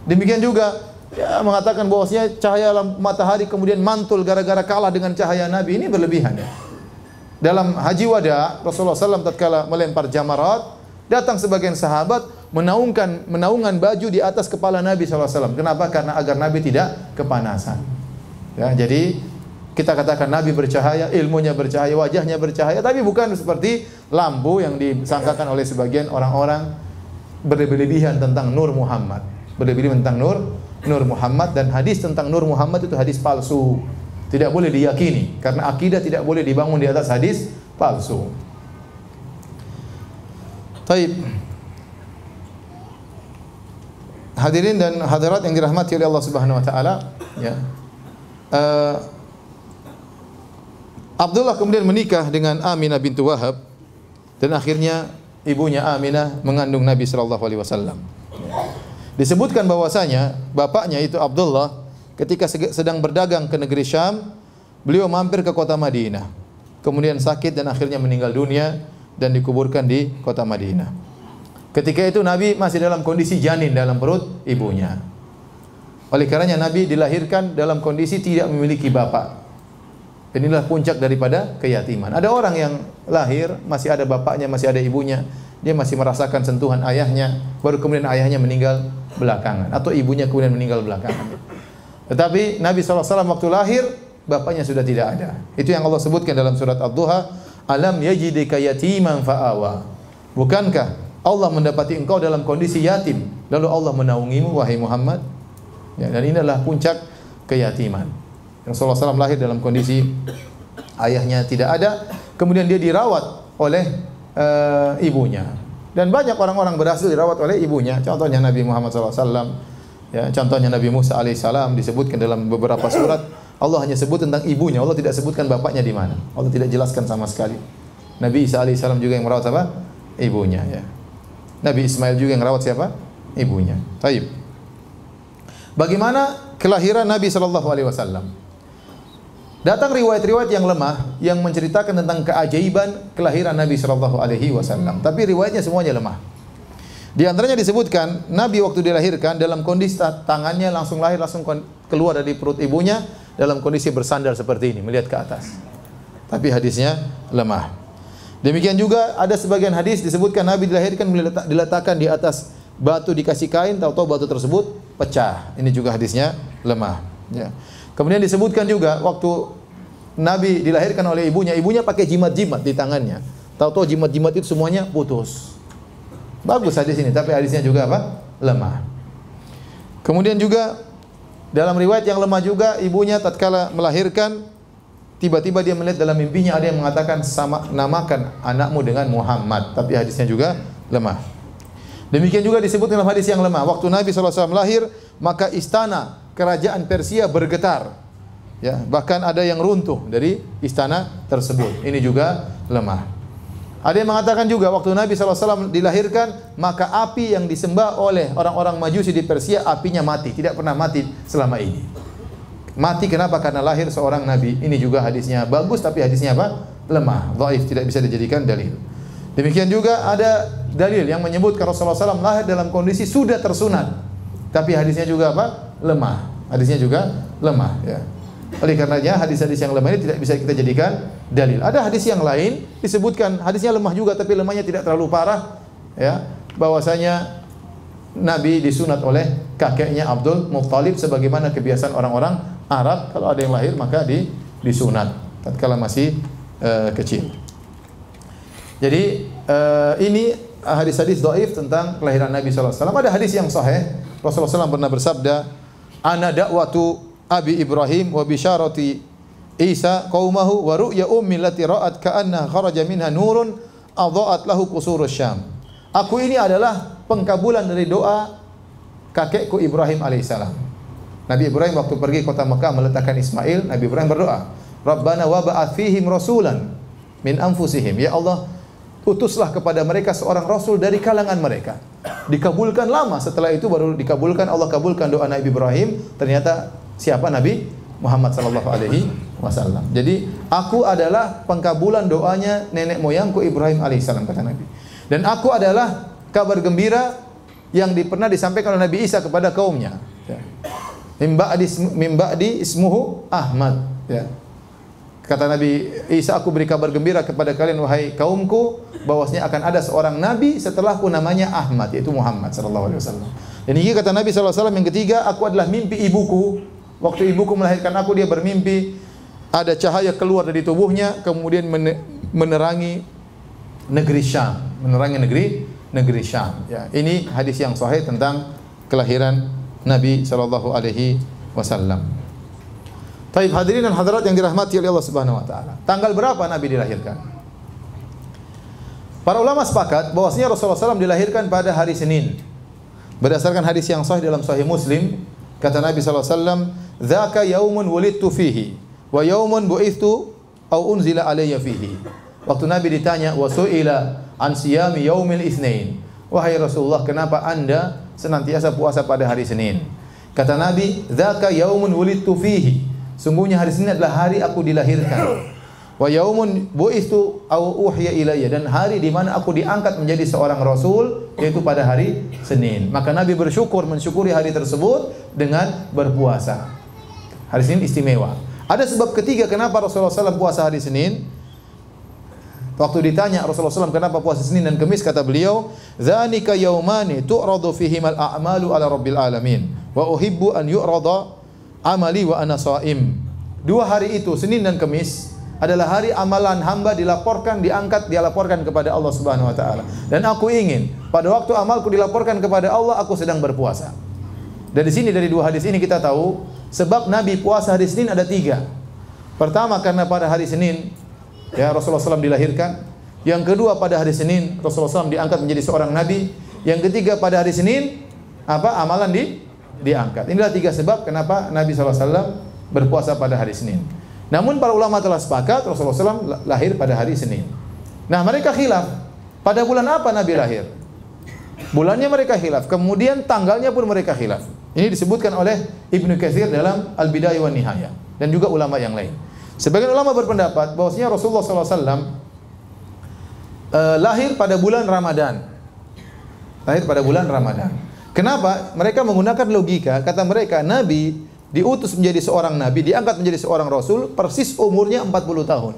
Demikian juga ya, mengatakan bahwasanya cahaya matahari kemudian mantul gara-gara kalah dengan cahaya Nabi, ini berlebihan ya. Dalam haji wada, Rasulullah SAW tatkala melempar jamarat, datang sebagian sahabat menaungan baju di atas kepala Nabi SAW. Kenapa? Karena agar Nabi tidak kepanasan. Ya, jadi kita katakan Nabi bercahaya, ilmunya bercahaya, wajahnya bercahaya, tapi bukan seperti lampu yang disangkakan oleh sebagian orang-orang berlebihan tentang Nur Muhammad. Berlebihan tentang Nur Muhammad, dan hadis tentang Nur Muhammad itu hadis palsu. Tidak boleh diyakini karena akidah tidak boleh dibangun di atas hadis palsu. Taib. Hadirin dan hadirat yang dirahmati oleh Allah Subhanahu wa taala, ya. Abdullah kemudian menikah dengan Aminah bintu Wahab, dan akhirnya ibunya Aminah mengandung Nabi sallallahu alaihi wasallam. Disebutkan bahwasanya bapaknya itu Abdullah ketika sedang berdagang ke negeri Syam, beliau mampir ke kota Madinah. Kemudian sakit dan akhirnya meninggal dunia dan dikuburkan di kota Madinah. Ketika itu Nabi masih dalam kondisi janin dalam perut ibunya. Oleh karenanya Nabi dilahirkan dalam kondisi tidak memiliki bapak. Inilah puncak daripada keyatiman. Ada orang yang lahir masih ada bapaknya, masih ada ibunya, dia masih merasakan sentuhan ayahnya, baru kemudian ayahnya meninggal belakangan atau ibunya kemudian meninggal belakangan. Tetapi Nabi SAW waktu lahir, bapaknya sudah tidak ada. Itu yang Allah sebutkan dalam surat Ad-Duha, alam yajidika yatiman fa'awa. Bukankah Allah mendapati engkau dalam kondisi yatim, lalu Allah menaungimu, wahai Muhammad? Ya, dan ini adalah puncak keyatiman. Rasulullah SAW lahir dalam kondisi ayahnya tidak ada, kemudian dia dirawat oleh ibunya. Dan banyak orang-orang berhasil dirawat oleh ibunya. Contohnya Nabi Muhammad SAW. Ya, contohnya Nabi Musa alaihissalam disebutkan dalam beberapa surat. Allah hanya sebut tentang ibunya, Allah tidak sebutkan bapaknya di mana. Allah tidak jelaskan sama sekali. Nabi Isa alaihissalam juga yang merawat apa? Ibunya. Ya. Nabi Ismail juga yang merawat siapa? Ibunya. Taib. Bagaimana kelahiran Nabi sallallahu alaihi wasallam? Datang riwayat-riwayat yang lemah yang menceritakan tentang keajaiban kelahiran Nabi sallallahu alaihi wasallam. Tapi riwayatnya semuanya lemah. Di antaranya disebutkan Nabi waktu dilahirkan dalam kondisi tangannya langsung lahir, langsung keluar dari perut ibunya dalam kondisi bersandar seperti ini, melihat ke atas. Tapi hadisnya lemah. Demikian juga ada sebagian hadis disebutkan Nabi dilahirkan diletakkan di atas batu dikasih kain, tahu-tahu batu tersebut pecah. Ini juga hadisnya lemah. Ya. Kemudian disebutkan juga waktu Nabi dilahirkan oleh ibunya pakai jimat-jimat di tangannya. Tahu-tahu jimat-jimat itu semuanya putus. Bagus hadis ini, tapi hadisnya juga apa? Lemah. Kemudian juga dalam riwayat yang lemah juga, ibunya tatkala melahirkan, tiba-tiba dia melihat dalam mimpinya ada yang mengatakan namakan anakmu dengan Muhammad, tapi hadisnya juga lemah. Demikian juga disebut dalam hadis yang lemah, waktu Nabi SAW lahir, maka istana kerajaan Persia bergetar. Ya, bahkan ada yang runtuh dari istana tersebut. Ini juga lemah. Ada yang mengatakan juga waktu Nabi SAW dilahirkan, maka api yang disembah oleh orang-orang Majusi di Persia, apinya mati, tidak pernah mati selama ini. Mati kenapa? Karena lahir seorang Nabi. Ini juga hadisnya bagus, tapi hadisnya apa? Lemah, dhaif, tidak bisa dijadikan dalil. Demikian juga ada dalil yang menyebutkan Rasulullah SAW lahir dalam kondisi sudah tersunat, tapi hadisnya juga apa? Lemah. Hadisnya juga lemah. Ya. Oleh karenanya hadis-hadis yang lemah ini tidak bisa kita jadikan dalil. Ada hadis yang lain disebutkan hadisnya lemah juga, tapi lemahnya tidak terlalu parah, ya, bahwasanya Nabi disunat oleh kakeknya Abdul Muttalib sebagaimana kebiasaan orang-orang Arab, kalau ada yang lahir maka disunat tatkala masih kecil. Jadi ini hadis-hadis dhaif tentang kelahiran Nabi sallallahu alaihi wasallam. Ada hadis yang sahih, Rasulullah SAW pernah bersabda, "Ana da'watu Abi Ibrahim wa bisyarati Isa qaumahu wa ru'ya ummi allati ra'at ka'anna kharaja minha nurun adha'at lahu qusurus Syam." Aku ini adalah pengkabulan dari doa kakekku Ibrahim alaihissalam. Nabi Ibrahim waktu pergi kota Mekah meletakkan Ismail, Nabi Ibrahim berdoa, "Rabbana wa ba'ath fihim rasulan min anfusihim." Ya Allah, utuslah kepada mereka seorang rasul dari kalangan mereka. Dikabulkan lama, setelah itu baru dikabulkan, Allah kabulkan doa Nabi Ibrahim. Ternyata siapa? Nabi Muhammad sallallahu alaihi wasallam. Jadi aku adalah pengkabulan doanya nenek moyangku Ibrahim alaihissalam, kata Nabi. Dan aku adalah kabar gembira yang pernah disampaikan oleh Nabi Isa kepada kaumnya. Ya. Mim ba'di ismuhu Ahmad. Ya. Kata Nabi Isa, aku beri kabar gembira kepada kalian wahai kaumku bahwasanya akan ada seorang nabi setelahku namanya Ahmad, yaitu Muhammad sallallahu alaihi wasallam. Dan ini kata Nabi sallallahu alaihi wasallam yang ketiga, aku adalah mimpi ibuku. Waktu ibuku melahirkan aku, dia bermimpi ada cahaya keluar dari tubuhnya kemudian menerangi negeri Syam, negeri Syam. Ya, ini hadis yang sahih tentang kelahiran Nabi sallallahu alaihi wasallam. Taib hadirin dan hadirat yang dirahmati oleh Allah Subhanahu wa taala. Tanggal berapa Nabi dilahirkan? Para ulama sepakat bahwasanya Rasulullah SAW dilahirkan pada hari Senin. Berdasarkan hadis yang sahih dalam Sahih Muslim, kata Nabi sallallahu alaihi wasallam, "Dzaka yaumun wulidtu fihi wa yaumun bu'ithu au unzila alayya fihi." Waktu Nabi ditanya, "Wa su'ila an siyami yaumil itsnain." Wahai Rasulullah, kenapa Anda senantiasa puasa pada hari Senin? Kata Nabi, "Dzaka yaumun wulidtu fihi." Sungguhnya hari Senin adalah hari aku dilahirkan. Wa yaumun bu'itsu au uhiya ilayya, dan hari di mana aku diangkat menjadi seorang rasul, yaitu pada hari Senin. Maka Nabi mensyukuri hari tersebut dengan berpuasa. Hari Senin istimewa. Ada sebab ketiga kenapa Rasulullah SAW puasa hari Senin. Waktu ditanya Rasulullah SAW kenapa puasa Senin dan Kamis, kata beliau, "Dzanika yaumani tu'radu fihimal a'malu ala rabbil alamin wa uhibbu an yu'rada amali wa ana shaim." Dua hari itu, Senin dan Kamis, adalah hari amalan hamba dilaporkan kepada Allah Subhanahu wa taala. Dan aku ingin pada waktu amalku dilaporkan kepada Allah, aku sedang berpuasa. Dari sini, dari dua hadis ini kita tahu sebab Nabi puasa hari Senin ada tiga. Pertama, karena pada hari Senin ya Rasulullah SAW dilahirkan. Yang kedua, pada hari Senin Rasulullah SAW diangkat menjadi seorang nabi. Yang ketiga, pada hari Senin amalan diangkat. Inilah tiga sebab kenapa Nabi SAW berpuasa pada hari Senin. Namun para ulama telah sepakat Rasulullah SAW lahir pada hari Senin. Nah, mereka khilaf. Pada bulan apa Nabi lahir? Bulannya mereka khilaf. Kemudian tanggalnya pun mereka khilaf. Ini disebutkan oleh Ibnu Katsir dalam Al-Bidayah wan Nihayah dan juga ulama yang lain. Sebagian ulama berpendapat bahwasanya Rasulullah SAW lahir pada bulan Ramadan. Lahir pada bulan Ramadan. Kenapa? Mereka menggunakan logika. Kata mereka, Nabi diutus menjadi seorang nabi, diangkat menjadi seorang rasul, persis umurnya 40 tahun.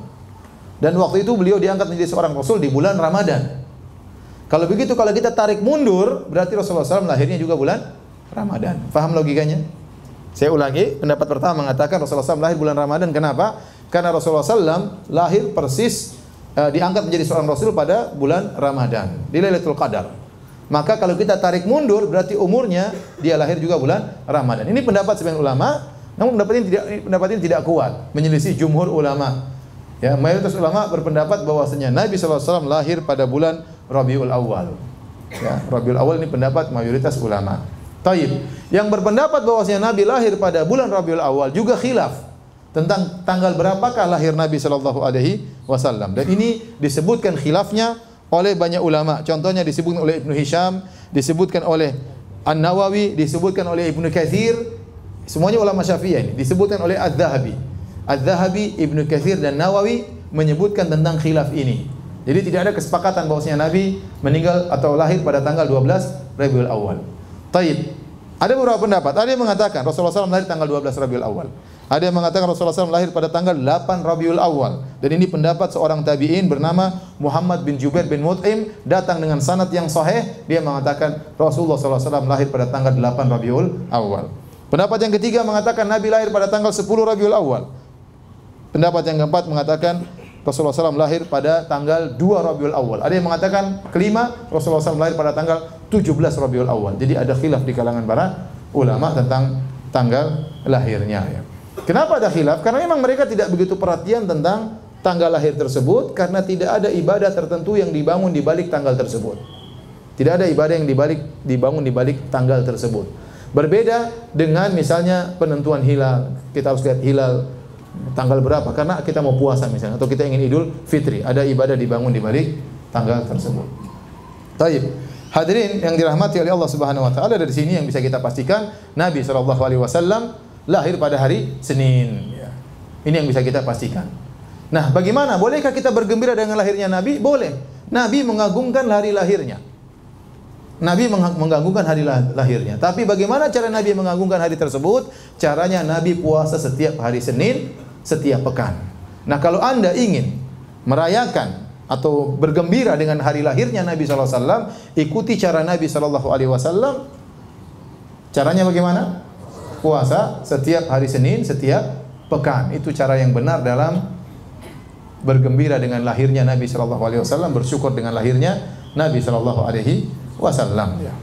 Dan waktu itu beliau diangkat menjadi seorang rasul di bulan Ramadan. Kalau begitu, kalau kita tarik mundur, berarti Rasulullah SAW lahirnya juga bulan Ramadan. Faham logikanya? Saya ulangi, pendapat pertama mengatakan Rasulullah SAW lahir bulan Ramadan. Kenapa? Karena Rasulullah SAW lahir persis diangkat menjadi seorang rasul pada bulan Ramadan, di Lailatul Qadar. Maka kalau kita tarik mundur, berarti umurnya dia lahir juga bulan Ramadan. Ini pendapat sebagian ulama, namun pendapat ini tidak kuat, menyelisih jumhur ulama. Ya, mayoritas ulama berpendapat bahwasanya Nabi SAW lahir pada bulan Rabiul Awal. Ya, Rabiul Awal ini pendapat mayoritas ulama. Taib. Yang berpendapat bahwasanya Nabi lahir pada bulan Rabiul Awal juga khilaf tentang tanggal berapakah lahir Nabi SAW. Dan ini disebutkan khilafnya oleh banyak ulama. Contohnya disebutkan oleh Ibnu Hisham, disebutkan oleh An-Nawawi, disebutkan oleh Ibnu Katsir. Semuanya ulama Syafi'iyah ini. Disebutkan oleh Az-Zahabi. Az-Zahabi, Ibnu Katsir dan Nawawi menyebutkan tentang khilaf ini. Jadi tidak ada kesepakatan bahwasanya Nabi meninggal atau lahir pada tanggal 12 Rabiul Awal. Taib. Ada beberapa pendapat. Ada yang mengatakan Rasulullah SAW lahir tanggal 12 Rabiul Awal. Ada yang mengatakan Rasulullah SAW lahir pada tanggal 8 Rabiul Awal. Dan ini pendapat seorang tabi'in bernama Muhammad bin Jubair bin Mut'im, datang dengan sanad yang sahih. Dia mengatakan Rasulullah SAW lahir pada tanggal 8 Rabiul Awal. Pendapat yang ketiga mengatakan Nabi lahir pada tanggal 10 Rabiul Awal. Pendapat yang keempat mengatakan Rasulullah SAW lahir pada tanggal 2 Rabiul Awal. Ada yang mengatakan kelima Rasulullah SAW lahir pada tanggal 17 Rabiul Awal. Jadi ada khilaf di kalangan para ulama tentang tanggal lahirnya. Ya. Kenapa ada khilaf? Karena memang mereka tidak begitu perhatian tentang tanggal lahir tersebut, karena tidak ada ibadah tertentu yang dibangun di balik tanggal tersebut. Tidak ada ibadah yang dibangun di balik tanggal tersebut. Berbeda dengan misalnya penentuan hilal. Kita harus lihat hilal tanggal berapa karena kita mau puasa misalnya, atau kita ingin Idul Fitri. Ada ibadah dibangun di balik tanggal tersebut. Taib. Hadirin yang dirahmati oleh Allah Subhanahu wa taala, dari sini yang bisa kita pastikan Nabi SAW lahir pada hari Senin. Ya. Ini yang bisa kita pastikan. Nah, bagaimana? Bolehkah kita bergembira dengan lahirnya Nabi? Boleh. Nabi mengagungkan hari lahirnya. Nabi mengagungkan hari lahirnya. Tapi bagaimana cara Nabi mengagungkan hari tersebut? Caranya Nabi puasa setiap hari Senin, setiap pekan. Nah, kalau Anda ingin merayakan atau bergembira dengan hari lahirnya Nabi SAW, ikuti cara Nabi SAW. Caranya bagaimana? Puasa setiap hari Senin, setiap pekan. Itu cara yang benar dalam bergembira dengan lahirnya Nabi SAW, bersyukur dengan lahirnya Nabi SAW. Ya.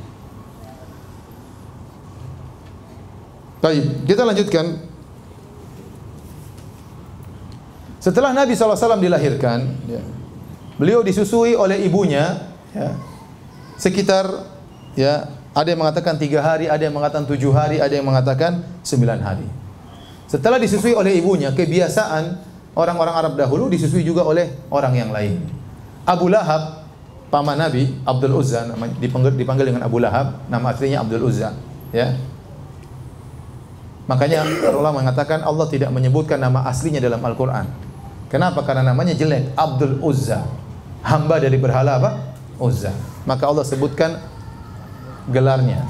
Baik, kita lanjutkan. Setelah Nabi SAW dilahirkan, ya, beliau disusui oleh ibunya, ya, sekitar, ya, ada yang mengatakan 3 hari, ada yang mengatakan 7 hari, ada yang mengatakan 9 hari. Setelah disusui oleh ibunya, kebiasaan orang-orang Arab dahulu disusui juga oleh orang yang lain. Abu Lahab, paman Nabi, Abdul Uzza, dipanggil dengan Abu Lahab, nama aslinya Abdul Uzza. Ya. Makanya Allah mengatakan Allah tidak menyebutkan nama aslinya dalam Al-Quran. Kenapa? Karena namanya jelek, Abdul Uzza, hamba dari berhala apa? Uzza. Maka Allah sebutkan gelarnya,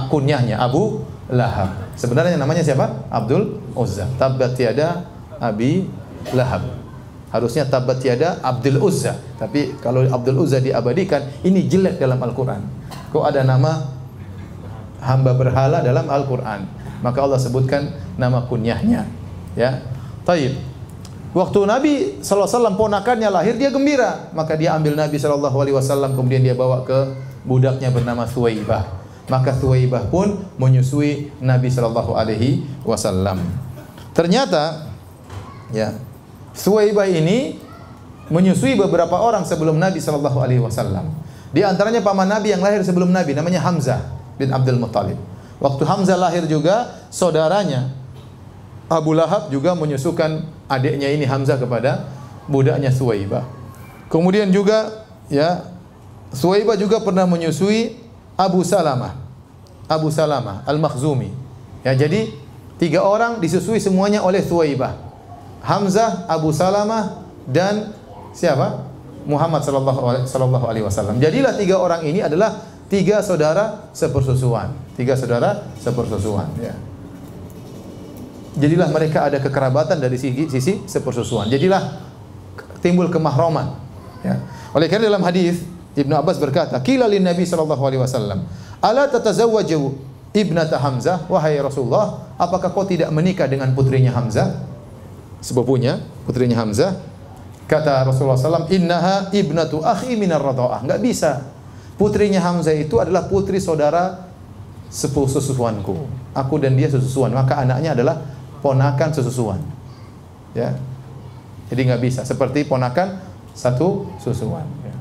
kunyahnya Abu Lahab. Sebenarnya namanya siapa? Abdul Uzza. Tabbat yada Abi Lahab. Harusnya tabbat yada Abdul Uzza. Tapi kalau Abdul Uzza diabadikan, ini jelek dalam Al-Quran. Kok ada nama hamba berhala dalam Al-Quran? Maka Allah sebutkan nama kunyahnya. Ya. Taib. Waktu Nabi SAW ponakannya lahir, dia gembira. Maka dia ambil Nabi SAW, kemudian dia bawa ke budaknya bernama Thuwaibah. Maka Thuwaibah pun menyusui Nabi SAW. Ternyata, ya, Thuwaibah ini menyusui beberapa orang sebelum Nabi SAW. Di antaranya paman Nabi yang lahir sebelum Nabi, namanya Hamzah bin Abdul Muttalib. Waktu Hamzah lahir juga, saudaranya Abu Lahab juga menyusukan adiknya ini Hamzah kepada budaknya Thuwaibah. Kemudian juga, ya, Thuwaibah juga pernah menyusui Abu Salamah Al-Makhzumi. Ya, jadi 3 orang disusui semuanya oleh Thuwaibah. Hamzah, Abu Salamah, dan siapa? Muhammad sallallahu alaihi wasallam. Jadilah 3 orang ini adalah 3 saudara sepersusuan. 3 saudara sepersusuan. Ya. Jadilah mereka ada kekerabatan dari sisi sepersusuan. Jadilah timbul kemahroman. Ya. Oleh karena dalam hadis Ibnu Abbas berkata, "Qila lin Nabi sallallahu alaihi wasallam, ala tatazawwaju ibnata Hamzah?" Wahai Rasulullah, apakah kau tidak menikah dengan putrinya Hamzah? Sepupunya, putrinya Hamzah. Kata Rasulullah SAW, "Innaha ibnatu akhi minar radha'ah." Enggak bisa. Putrinya Hamzah itu adalah putri saudara sepususuanku. Aku dan dia sesusuan, maka anaknya adalah ponakan sesusuan. Ya. Jadi enggak bisa seperti ponakan satu susuan. Ya.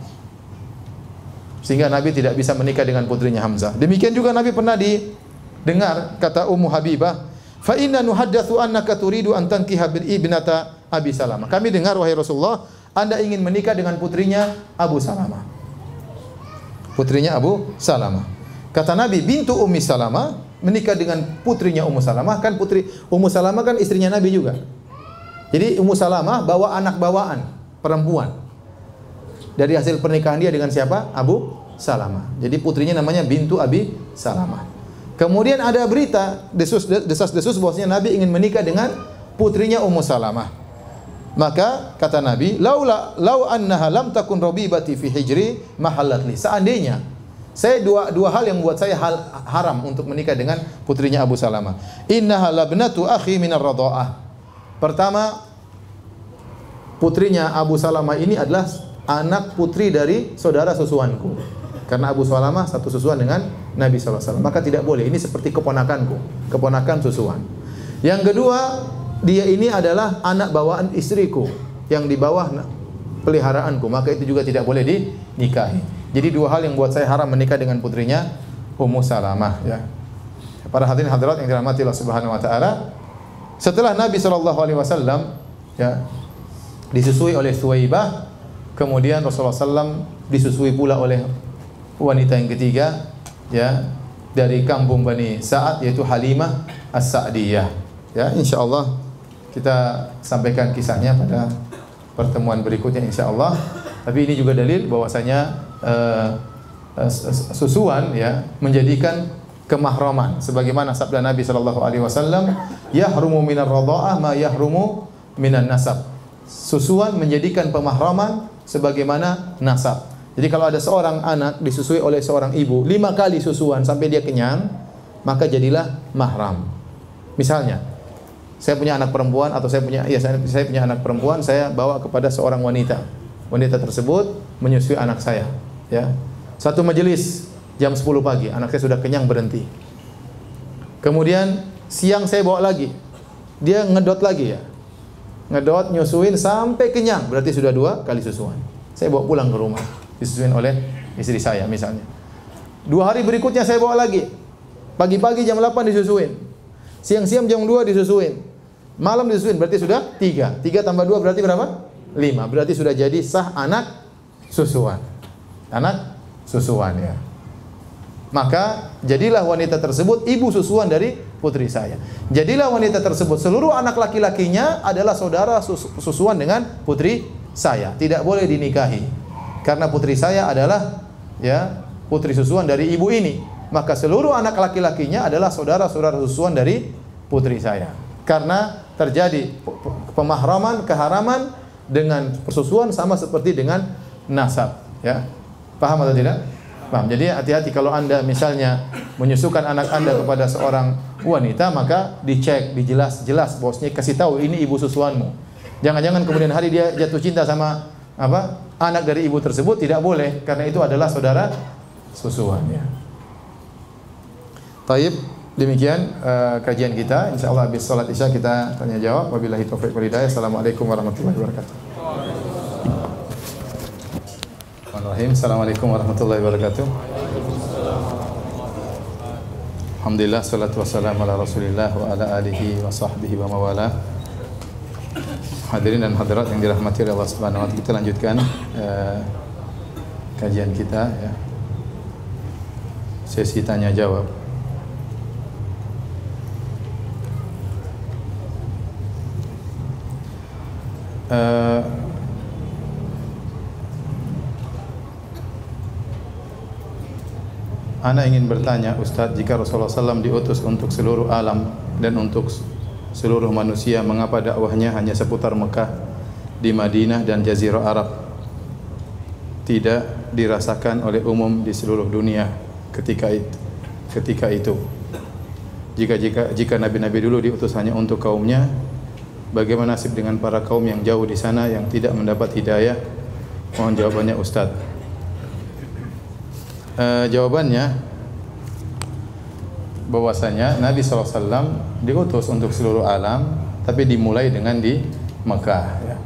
Sehingga Nabi tidak bisa menikah dengan putrinya Hamzah. Demikian juga Nabi pernah didengar kata Ummu Habibah, "Fa inna nuhaddatsu annaka turidu an tankiha bil ibnata Abi Salamah." Kami dengar wahai Rasulullah, Anda ingin menikah dengan putrinya Abu Salamah. Putrinya Abu Salamah. Kata Nabi, bintu Ummi Salamah menikah dengan putrinya Ummu Salamah, kan putri Ummu Salamah kan istrinya Nabi juga. Jadi Ummu Salamah bawa anak bawaan perempuan. Dari hasil pernikahan dia dengan siapa? Abu Salamah. Jadi putrinya namanya bintu Abi Salamah. Kemudian ada berita desas-desus bahwasanya Nabi ingin menikah dengan putrinya Ummu Salamah. Maka kata Nabi, lau annaha lam takun rabibati fi hijri mahallat li. Seandainya saya dua hal yang buat saya haram untuk menikah dengan putrinya Abu Salamah. Innaha labnatu akhi minar radha'ah. Pertama, putrinya Abu Salamah ini adalah anak putri dari saudara susuanku. Karena Abu Salamah satu susuan dengan Nabi SAW. Maka tidak boleh, ini seperti keponakanku, keponakan susuan. Yang kedua, dia ini adalah anak bawaan istriku yang di bawah peliharaanku, maka itu juga tidak boleh dinikahi. Jadi 2 hal yang buat saya haram menikah dengan putrinya Ummu Salamah. Ya. Para hadirin hadirat yang dirahmati Allah Subhanahu Wa Taala, setelah Nabi SAW ya, disusui oleh Thuwaibah, kemudian Rasulullah SAW disusui pula oleh wanita yang ketiga, ya, dari kampung Bani Sa'ad, yaitu Halimah As-Sa'diyah. Ya, insyaallah kita sampaikan kisahnya pada pertemuan berikutnya insyaallah. Tapi ini juga dalil bahwasanya susuan ya menjadikan kemahraman sebagaimana sabda Nabi sallallahu alaihi wasallam, yahrumu minar radha'ah ma yahrumu minan nasab. Susuan menjadikan pemahraman sebagaimana nasab. Jadi kalau ada seorang anak disusui oleh seorang ibu 5 kali susuan sampai dia kenyang, maka jadilah mahram. Misalnya, saya punya anak perempuan atau saya punya anak perempuan, saya bawa kepada seorang wanita. Wanita tersebut menyusui anak saya, ya. Satu majelis jam 10 pagi, anak saya sudah kenyang berhenti. Kemudian siang saya bawa lagi. Dia ngedot lagi ya. Ngedot nyusuin sampai kenyang, berarti sudah 2 kali susuan. Saya bawa pulang ke rumah, disusuin oleh istri saya misalnya. 2 hari berikutnya saya bawa lagi. Pagi-pagi jam 8 disusuin. Siang-siang jam 2 disusuin. Malam disusuin, berarti sudah 3. 3 tambah 2 berarti berapa? 5. Berarti sudah jadi sah anak susuan. Anak susuan ya. Maka jadilah wanita tersebut ibu susuan dari putri saya. Jadilah wanita tersebut seluruh anak laki-lakinya adalah saudara susuan dengan putri saya. Tidak boleh dinikahi. Karena putri saya adalah ya putri susuan dari ibu ini. Maka seluruh anak laki-lakinya adalah saudara-saudara susuan dari putri saya. Karena terjadi pemahraman, keharaman dengan persusuan sama seperti dengan nasab, ya. Paham atau tidak? Paham. Jadi hati-hati kalau Anda misalnya menyusukan anak Anda kepada seorang wanita, maka dicek, dijelas-jelas, bosnya kasih tahu ini ibu susuanmu. Jangan-jangan kemudian hari dia jatuh cinta sama anak dari ibu tersebut, tidak boleh karena itu adalah saudara susuan, ya. Taib, demikian kajian kita. Insyaallah habis salat Isya kita tanya jawab. Wabillahi taufiq wal hidayah. Assalamualaikum warahmatullahi wabarakatuh. Assalamualaikum warahmatullahi wabarakatuh. Alhamdulillah, salatu wassalamu ala Rasulillah wa ala alihi wa sahbihi wa mawala. Hadirin dan hadirat yang dirahmati oleh Allah Subhanahu wa taala, kita lanjutkan kajian kita ya. Sesi tanya jawab. Ana ingin bertanya, Ustadz, jika Rasulullah SAW diutus untuk seluruh alam dan untuk seluruh manusia, mengapa dakwahnya hanya seputar Mekah, di Madinah dan Jazirah Arab, tidak dirasakan oleh umum di seluruh dunia ketika itu? Jika nabi-nabi dulu diutus hanya untuk kaumnya, bagaimana nasib dengan para kaum yang jauh di sana yang tidak mendapat hidayah? Mohon jawabannya, Ustadz. Jawabannya bahwasanya Nabi SAW diutus untuk seluruh alam, tapi dimulai dengan di Mekah ya.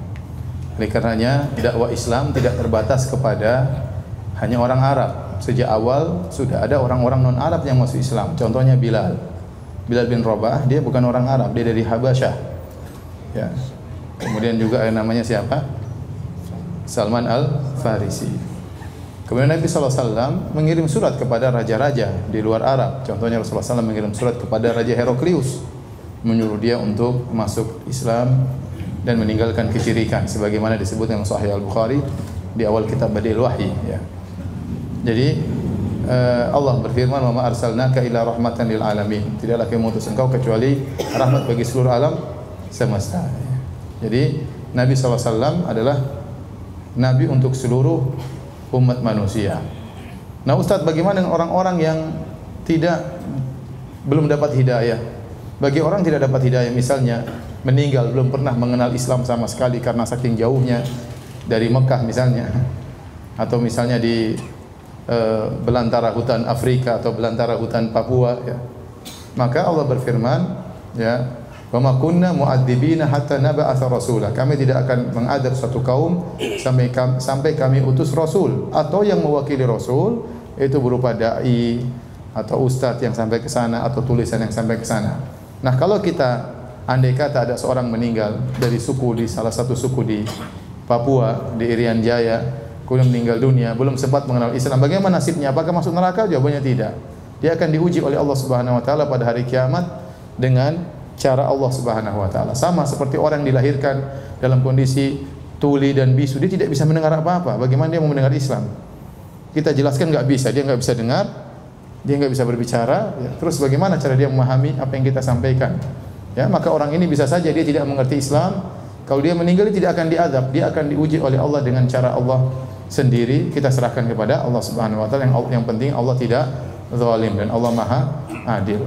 Oleh karenanya dakwah Islam tidak terbatas kepada hanya orang Arab. Sejak awal sudah ada orang-orang non-Arab yang masuk Islam. Contohnya Bilal bin Rabah, dia bukan orang Arab, dia dari Habasyah ya. Kemudian juga namanya siapa? Salman Al-Farisi. Kemudian Nabi SAW mengirim surat kepada raja-raja di luar Arab. Contohnya Rasulullah SAW mengirim surat kepada Raja Heraklius, menyuruh dia untuk masuk Islam dan meninggalkan kesyirikan, sebagaimana disebut dalam Sahih Al-Bukhari di awal kitab Badil Wahyi. Ya. Jadi Allah berfirman, "Wa ma arsalnaka illa rahmatan lil alamin." Tidaklah kami mengutus engkau kecuali rahmat bagi seluruh alam semesta. Ya. Jadi Nabi SAW adalah Nabi untuk seluruh umat manusia. Nah, Ustadz, bagaimana dengan orang-orang yang belum dapat hidayah? Bagi orang tidak dapat hidayah, misalnya meninggal belum pernah mengenal Islam sama sekali karena saking jauhnya dari Mekah misalnya, atau misalnya di belantara hutan Afrika atau belantara hutan Papua ya. Maka Allah berfirman ya, "Wa ma kunna mu'adzibina hatta nab'atsa rasula." Kami tidak akan mengadab suatu kaum sampai kami utus rasul, atau yang mewakili rasul itu berupa dai atau ustadz yang sampai ke sana atau tulisan yang sampai ke sana. Nah, kalau kita andai kata ada seorang meninggal dari suku di salah satu suku di Papua, di Irian Jaya, kemudian meninggal dunia, belum sempat mengenal Islam, bagaimana nasibnya? Apakah masuk neraka? Jawabannya tidak. Dia akan diuji oleh Allah Subhanahu wa taala pada hari kiamat dengan cara Allah Subhanahu wa taala. Sama seperti orang yang dilahirkan dalam kondisi tuli dan bisu, dia tidak bisa mendengar apa-apa. Bagaimana dia mau mendengar Islam? Kita jelaskan nggak bisa, dia nggak bisa dengar, dia nggak bisa berbicara. Ya. Terus bagaimana cara dia memahami apa yang kita sampaikan? Ya, maka orang ini bisa saja dia tidak mengerti Islam. Kalau dia meninggal dia tidak akan diazab, dia akan diuji oleh Allah dengan cara Allah sendiri. Kita serahkan kepada Allah Subhanahu wa taala. Yang penting Allah tidak zalim dan Allah Maha Adil.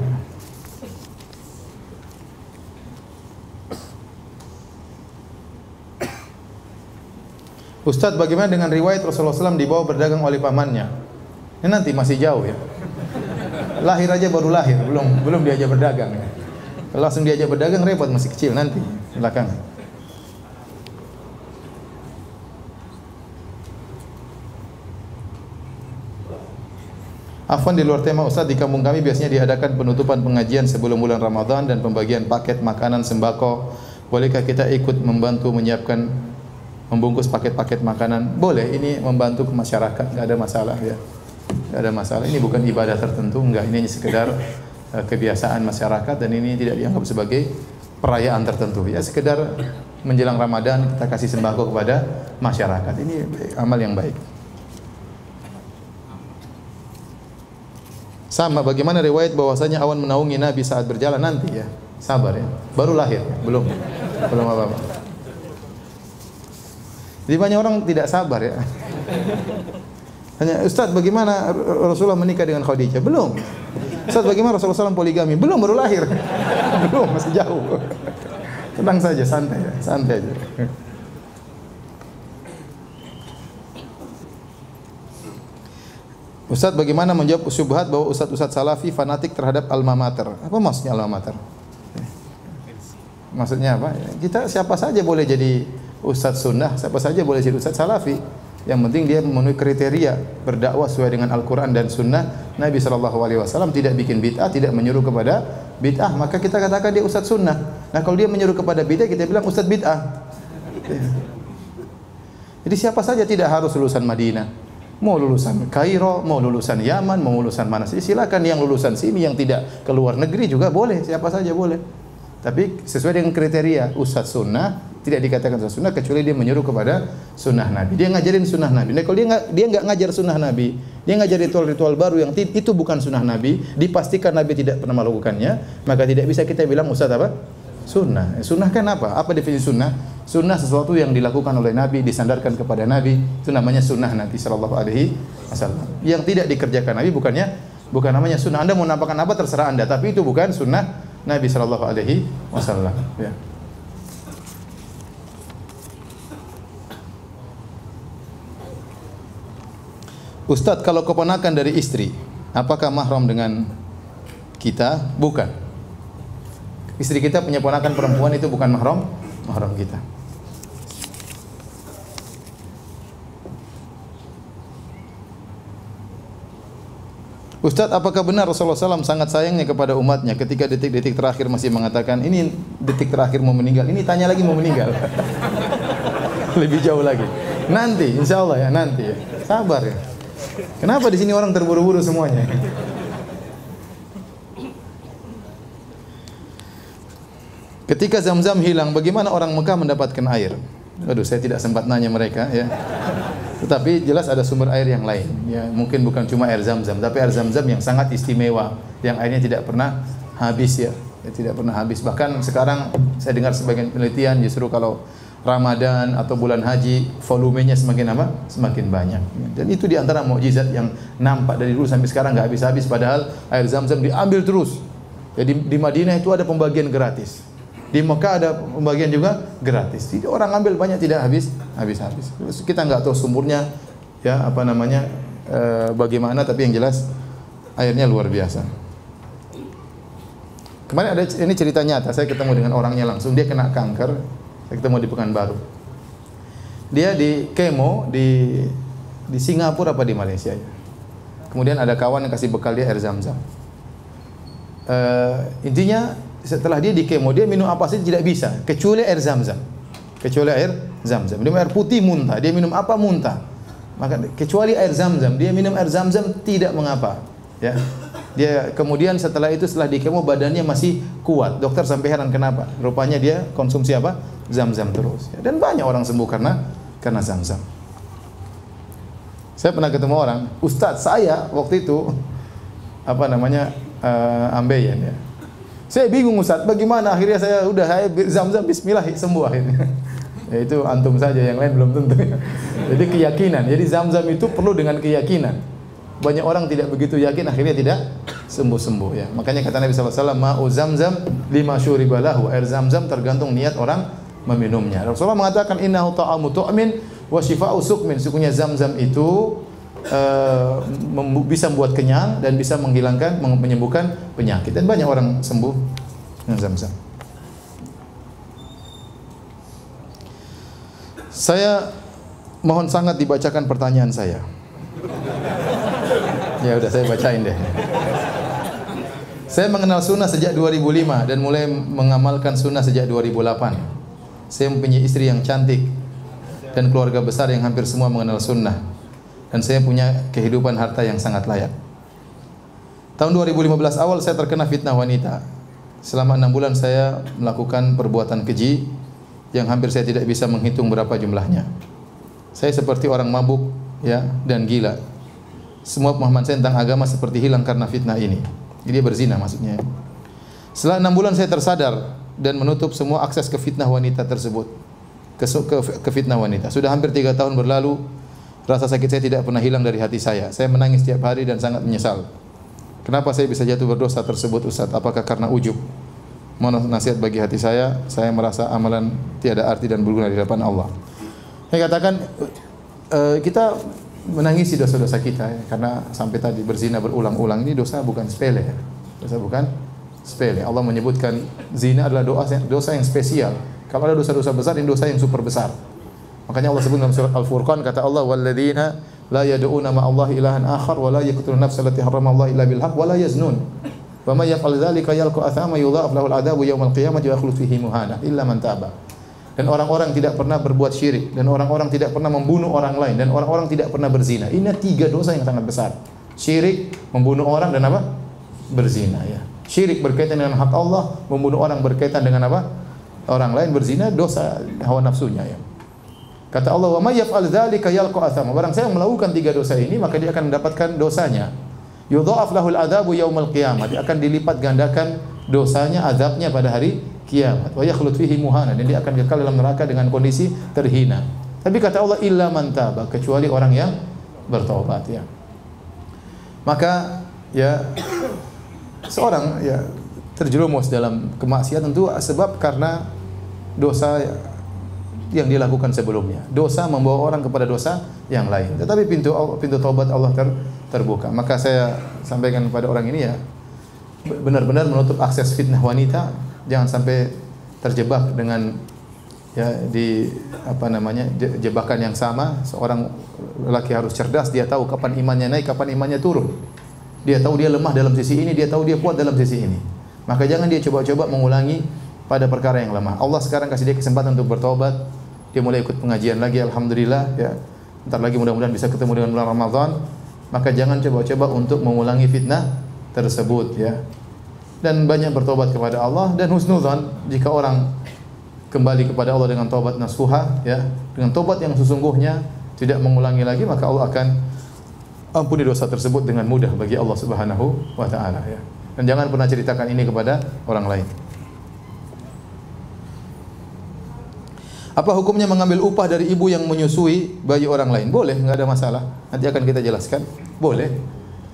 Ustadz, bagaimana dengan riwayat Rasulullah SAW dibawa berdagang oleh pamannya? Ini nanti masih jauh ya. Lahir aja baru lahir, belum diajak berdagang ya. Kalau langsung diajak berdagang repot, masih kecil nanti belakang. Afwan, di luar tema Ustadz, di kampung kami biasanya diadakan penutupan pengajian sebelum bulan Ramadan dan pembagian paket makanan sembako. Bolehkah kita ikut membantu menyiapkan membungkus paket-paket makanan? Boleh, ini membantu ke masyarakat, enggak ada masalah ya. Enggak ada masalah. Ini bukan ibadah tertentu, enggak, ini hanya sekedar kebiasaan masyarakat dan ini tidak dianggap sebagai perayaan tertentu. Ya sekedar menjelang Ramadan kita kasih sembako kepada masyarakat. Ini amal yang baik. Sama bagaimana riwayat bahwasanya awan menaungi Nabi saat berjalan, nanti ya. Sabar ya. Baru lahir, belum apa-apa. Jadi banyak orang tidak sabar ya. Hanya, Ustaz, bagaimana Rasulullah menikah dengan Khadijah? Belum. Ustaz, bagaimana Rasulullah SAW poligami? Belum, baru lahir. Belum, masih jauh. Tenang saja, santai aja. Ustaz, bagaimana menjawab syubhat bahwa ustaz-ustaz salafi fanatik terhadap alma mater? Apa maksudnya alma mater? Maksudnya apa? Kita siapa saja boleh jadi ustaz sunnah, siapa saja boleh jadi ustaz salafi. Yang penting dia memenuhi kriteria berdakwah sesuai dengan Al-Quran dan sunnah Nabi SAW. Tidak bikin bid'ah, tidak menyuruh kepada bid'ah, maka kita katakan dia ustaz sunnah. Nah kalau dia menyuruh kepada bid'ah, kita bilang ustaz bid'ah. Jadi siapa saja, tidak harus lulusan Madinah, mau lulusan Kairo, mau lulusan Yaman, mau lulusan mana saja silakan. Yang lulusan sini, yang tidak keluar negeri juga boleh, siapa saja boleh. Tapi sesuai dengan kriteria ustaz sunnah. Tidak dikatakan sunnah kecuali dia menyuruh kepada sunnah Nabi. Dia ngajarin sunnah Nabi. Nah, kalau dia nggak ngajar sunnah Nabi, dia ngajar ritual-ritual baru yang itu bukan sunnah Nabi, dipastikan Nabi tidak pernah melakukannya, maka tidak bisa kita bilang ustaz apa? Sunnah. Sunnah kan apa? Apa definisi sunnah? Sunnah sesuatu yang dilakukan oleh Nabi, disandarkan kepada Nabi, itu namanya sunnah Nabi Sallallahu Alaihi Wasallam. Yang tidak dikerjakan Nabi bukan namanya sunnah. Anda mau nampakkan apa terserah Anda, tapi itu bukan sunnah Nabi Sallallahu Alaihi Wasallam. Ya. Ustadz, kalau keponakan dari istri, apakah mahram dengan kita? Bukan. Istri kita punya ponakan perempuan, itu bukan mahram kita. Ustadz, apakah benar Rasulullah SAW sangat sayangnya kepada umatnya ketika detik-detik terakhir masih mengatakan, ini detik terakhir mau meninggal, ini tanya lagi mau meninggal. Lebih jauh lagi. Nanti, insya Allah ya, nanti ya. Sabar ya. Kenapa di sini orang terburu-buru semuanya? Ketika Zam-Zam hilang, bagaimana orang Mekah mendapatkan air? Aduh, saya tidak sempat nanya mereka ya. Tetapi jelas ada sumber air yang lain. Ya, mungkin bukan cuma air Zam-Zam, tapi air Zam-Zam yang sangat istimewa, yang airnya tidak pernah habis ya. Tidak pernah habis. Bahkan sekarang saya dengar sebagian penelitian justru kalau Ramadan atau bulan haji volumenya semakin apa? Semakin banyak. Dan itu di antara mukjizat yang nampak dari dulu sampai sekarang enggak habis-habis, padahal air Zam-Zam diambil terus. Jadi di Madinah itu ada pembagian gratis. Di Mekah ada pembagian juga gratis. Jadi orang ambil banyak, tidak habis-habis. Kita enggak tahu sumbernya ya, apa namanya? Bagaimana, tapi yang jelas airnya luar biasa. Kemarin ada ini cerita nyata, saya ketemu dengan orangnya langsung, dia kena kanker. Saya ketemu di Pekanbaru. Dia di kemo di Singapura apa di Malaysia. Kemudian ada kawan yang kasih bekal dia air Zam-Zam. Intinya setelah dia di kemo, dia minum apa saja tidak bisa kecuali air Zam-Zam. Dia minum air putih muntah, dia minum apa muntah. Maka kecuali air Zam-Zam, dia minum air Zam-Zam tidak mengapa. Ya. Dia kemudian setelah di kemo badannya masih kuat. Dokter sampai heran kenapa? Rupanya dia konsumsi apa? Zam-zam terus. Dan banyak orang sembuh karena zam-zam. Saya pernah ketemu orang, Ustadz saya waktu itu ambeien ya. Saya bingung Ustadz, bagaimana akhirnya saya zam-zam bismillah sembuh akhirnya. Ya itu antum saja, yang lain belum tentu. Jadi keyakinan. Jadi zam-zam itu perlu dengan keyakinan. Banyak orang tidak begitu yakin akhirnya tidak sembuh-sembuh ya. Makanya kata Nabi sallallahu alaihi wasallam, "Ma'u zamzam lima syuriba lahu." Air zam-zam tergantung niat orang meminumnya. Rasulullah mengatakan innahu ta'amu tu'min wa shifa'u suqmin. Sesungguhnya zam-zam itu bisa membuat kenyang dan bisa menyembuhkan penyakit, dan banyak orang sembuh dengan zam-zam. Saya mohon sangat dibacakan pertanyaan saya. Ya udah, saya bacain deh. Saya mengenal sunnah sejak 2005 dan mulai mengamalkan sunnah sejak 2008. Saya mempunyai istri yang cantik dan keluarga besar yang hampir semua mengenal sunnah. Dan saya punya kehidupan harta yang sangat layak. Tahun 2015 awal saya terkena fitnah wanita. Selama 6 bulan saya melakukan perbuatan keji yang hampir saya tidak bisa menghitung berapa jumlahnya. Saya seperti orang mabuk ya dan gila. Semua pemahaman saya tentang agama seperti hilang karena fitnah ini. Jadi berzina maksudnya. Setelah 6 bulan saya tersadar dan menutup semua akses ke fitnah wanita tersebut. Ke fitnah wanita. Sudah hampir 3 tahun berlalu. Rasa sakit saya tidak pernah hilang dari hati saya. Saya menangis setiap hari dan sangat menyesal. Kenapa saya bisa jatuh berdosa tersebut, Ustaz? Apakah karena ujub? Mohon nasihat bagi hati saya. Saya merasa amalan tiada arti dan berguna di hadapan Allah. Saya katakan kita menangisi dosa-dosa kita ya, karena sampai tadi berzina berulang-ulang ini dosa bukan sepele ya. Dosa bukan sepele. Allah menyebutkan zina adalah dosa yang spesial. Kalau ada dosa-dosa besar, ini dosa yang super besar. Makanya Allah sebut dalam surat Al-Furqan, kata Allah, walladzina la yad'una ma'allahi ilahan akhar wa la yaqtuluna nafsa allati harrama Allah illa bil haqq wa la yaznun. Wa may yaf'al dzalika yalqa athama yudha'af lahu al-'adzabu yawmal qiyamati wa yakhlud fihi muhana illa man taba. Dan orang-orang tidak pernah berbuat syirik, dan orang-orang tidak pernah membunuh orang lain, dan orang-orang tidak pernah berzina. Ini 3 dosa yang sangat besar. Syirik, membunuh orang, dan apa? Berzina ya. Syirik berkaitan dengan hak Allah, membunuh orang berkaitan dengan apa? Orang lain, berzina dosa hawa nafsunya ya. Kata Allah, wa may yaf'al dzalika yalqa athama. Barang siapa melakukan 3 dosa ini, maka dia akan mendapatkan dosanya. Yudha'af lahul adzabu yaumal qiyamah. Dia akan dilipat gandakan dosanya, azabnya pada hari kiamat. Wa yakhlud fihi muhana. Dan dia akan kekal dalam neraka dengan kondisi terhina. Tapi kata Allah, illa man taba, kecuali orang yang bertaubat ya. Maka ya seorang ya terjerumus dalam kemaksiatan tentu sebab karena dosa yang dilakukan sebelumnya. Dosa membawa orang kepada dosa yang lain. Tetapi pintu taubat Allah terbuka. Maka saya sampaikan kepada orang ini ya, benar-benar menutup akses fitnah wanita. Jangan sampai terjebak dengan ya di jebakan yang sama. Seorang lelaki harus cerdas, dia tahu kapan imannya naik, kapan imannya turun. Dia tahu dia lemah dalam sisi ini, dia tahu dia kuat dalam sisi ini. Maka jangan dia coba-coba mengulangi pada perkara yang lemah. Allah sekarang kasih dia kesempatan untuk bertobat. Dia mulai ikut pengajian lagi, alhamdulillah ya. Entar lagi mudah-mudahan bisa ketemu dengan bulan Ramadan. Maka jangan coba-coba untuk mengulangi fitnah tersebut ya. Dan banyak bertobat kepada Allah, dan husnudzan jika orang kembali kepada Allah dengan tobat nasuha ya, dengan tobat yang sesungguhnya, tidak mengulangi lagi, maka Allah akan ampuni dosa tersebut dengan mudah bagi Allah Subhanahu wa taala ya. Dan jangan pernah ceritakan ini kepada orang lain. Apa hukumnya mengambil upah dari ibu yang menyusui bayi orang lain? Boleh, enggak ada masalah. Nanti akan kita jelaskan. Boleh.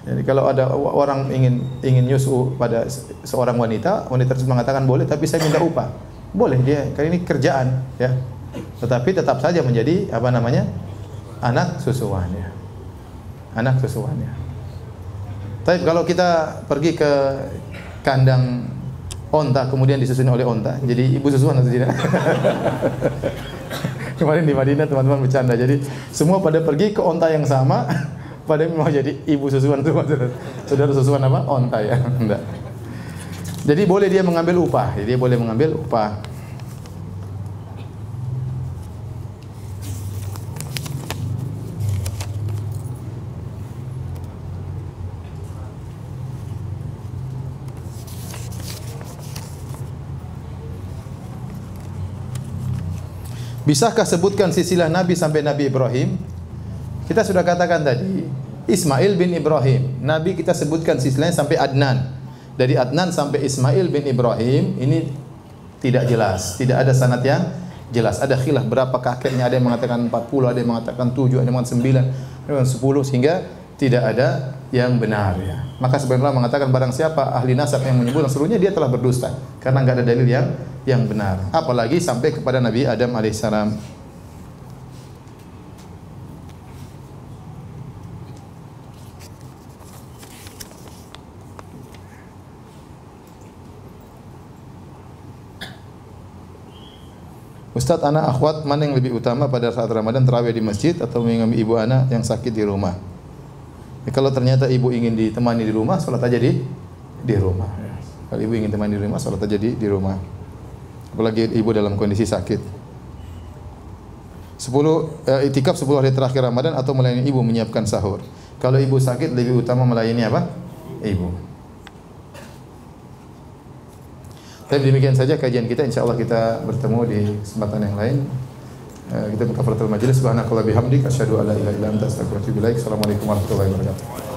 Jadi kalau ada orang ingin nyusu pada seorang wanita tersebut mengatakan boleh, tapi saya minta upah. Boleh dia, karena ini kerjaan ya. Tetapi tetap saja menjadi anak susuan ya. Anak susuan ya. Tapi kalau kita pergi ke kandang onta kemudian disusui oleh onta, jadi ibu susuan atau tidak? Kemarin di Madinah teman-teman bercanda, jadi semua pada pergi ke onta yang sama, pada mau jadi ibu susuan itu, saudara susuan apa? Onta ya, enggak. Jadi boleh dia mengambil upah, dia boleh mengambil upah. Bisakah sebutkan silsilah Nabi sampai Nabi Ibrahim? Kita sudah katakan tadi, Ismail bin Ibrahim. Nabi kita sebutkan silsilahnya sampai Adnan. Dari Adnan sampai Ismail bin Ibrahim ini tidak jelas, tidak ada sanad yang jelas. Ada khilaf berapa kakeknya, ada yang mengatakan 40, ada yang mengatakan 7, ada yang mengatakan 9, ada yang 10, sehingga tidak ada yang benar ya. Maka sebenarnya mengatakan barang siapa ahli nasab yang menyebut seluruhnya dia telah berdusta karena enggak ada dalil yang benar. Apalagi sampai kepada Nabi Adam alaihissalam. Ustaz, anak akhwat mana yang lebih utama pada saat Ramadan, tarawih di masjid atau mengimami ibu anak yang sakit di rumah? Ya, kalau ternyata ibu ingin ditemani di rumah, salat aja di rumah. Ya. Kalau ibu ingin ditemani di rumah, salat aja di rumah. Apalagi ibu dalam kondisi sakit. 10 itikaf 10 hari terakhir Ramadan atau melayani ibu menyiapkan sahur. Kalau ibu sakit lebih utama melayani apa? Ibu. Tapi demikian saja kajian kita, insyaallah kita bertemu di kesempatan yang lain. Kita buka kafaratul majelis. Subhanakallah bihamdik asyhadu an la ilaha illa anta astaghfiruka wa atubu ilaik. Assalamualaikum warahmatullahi wabarakatuh.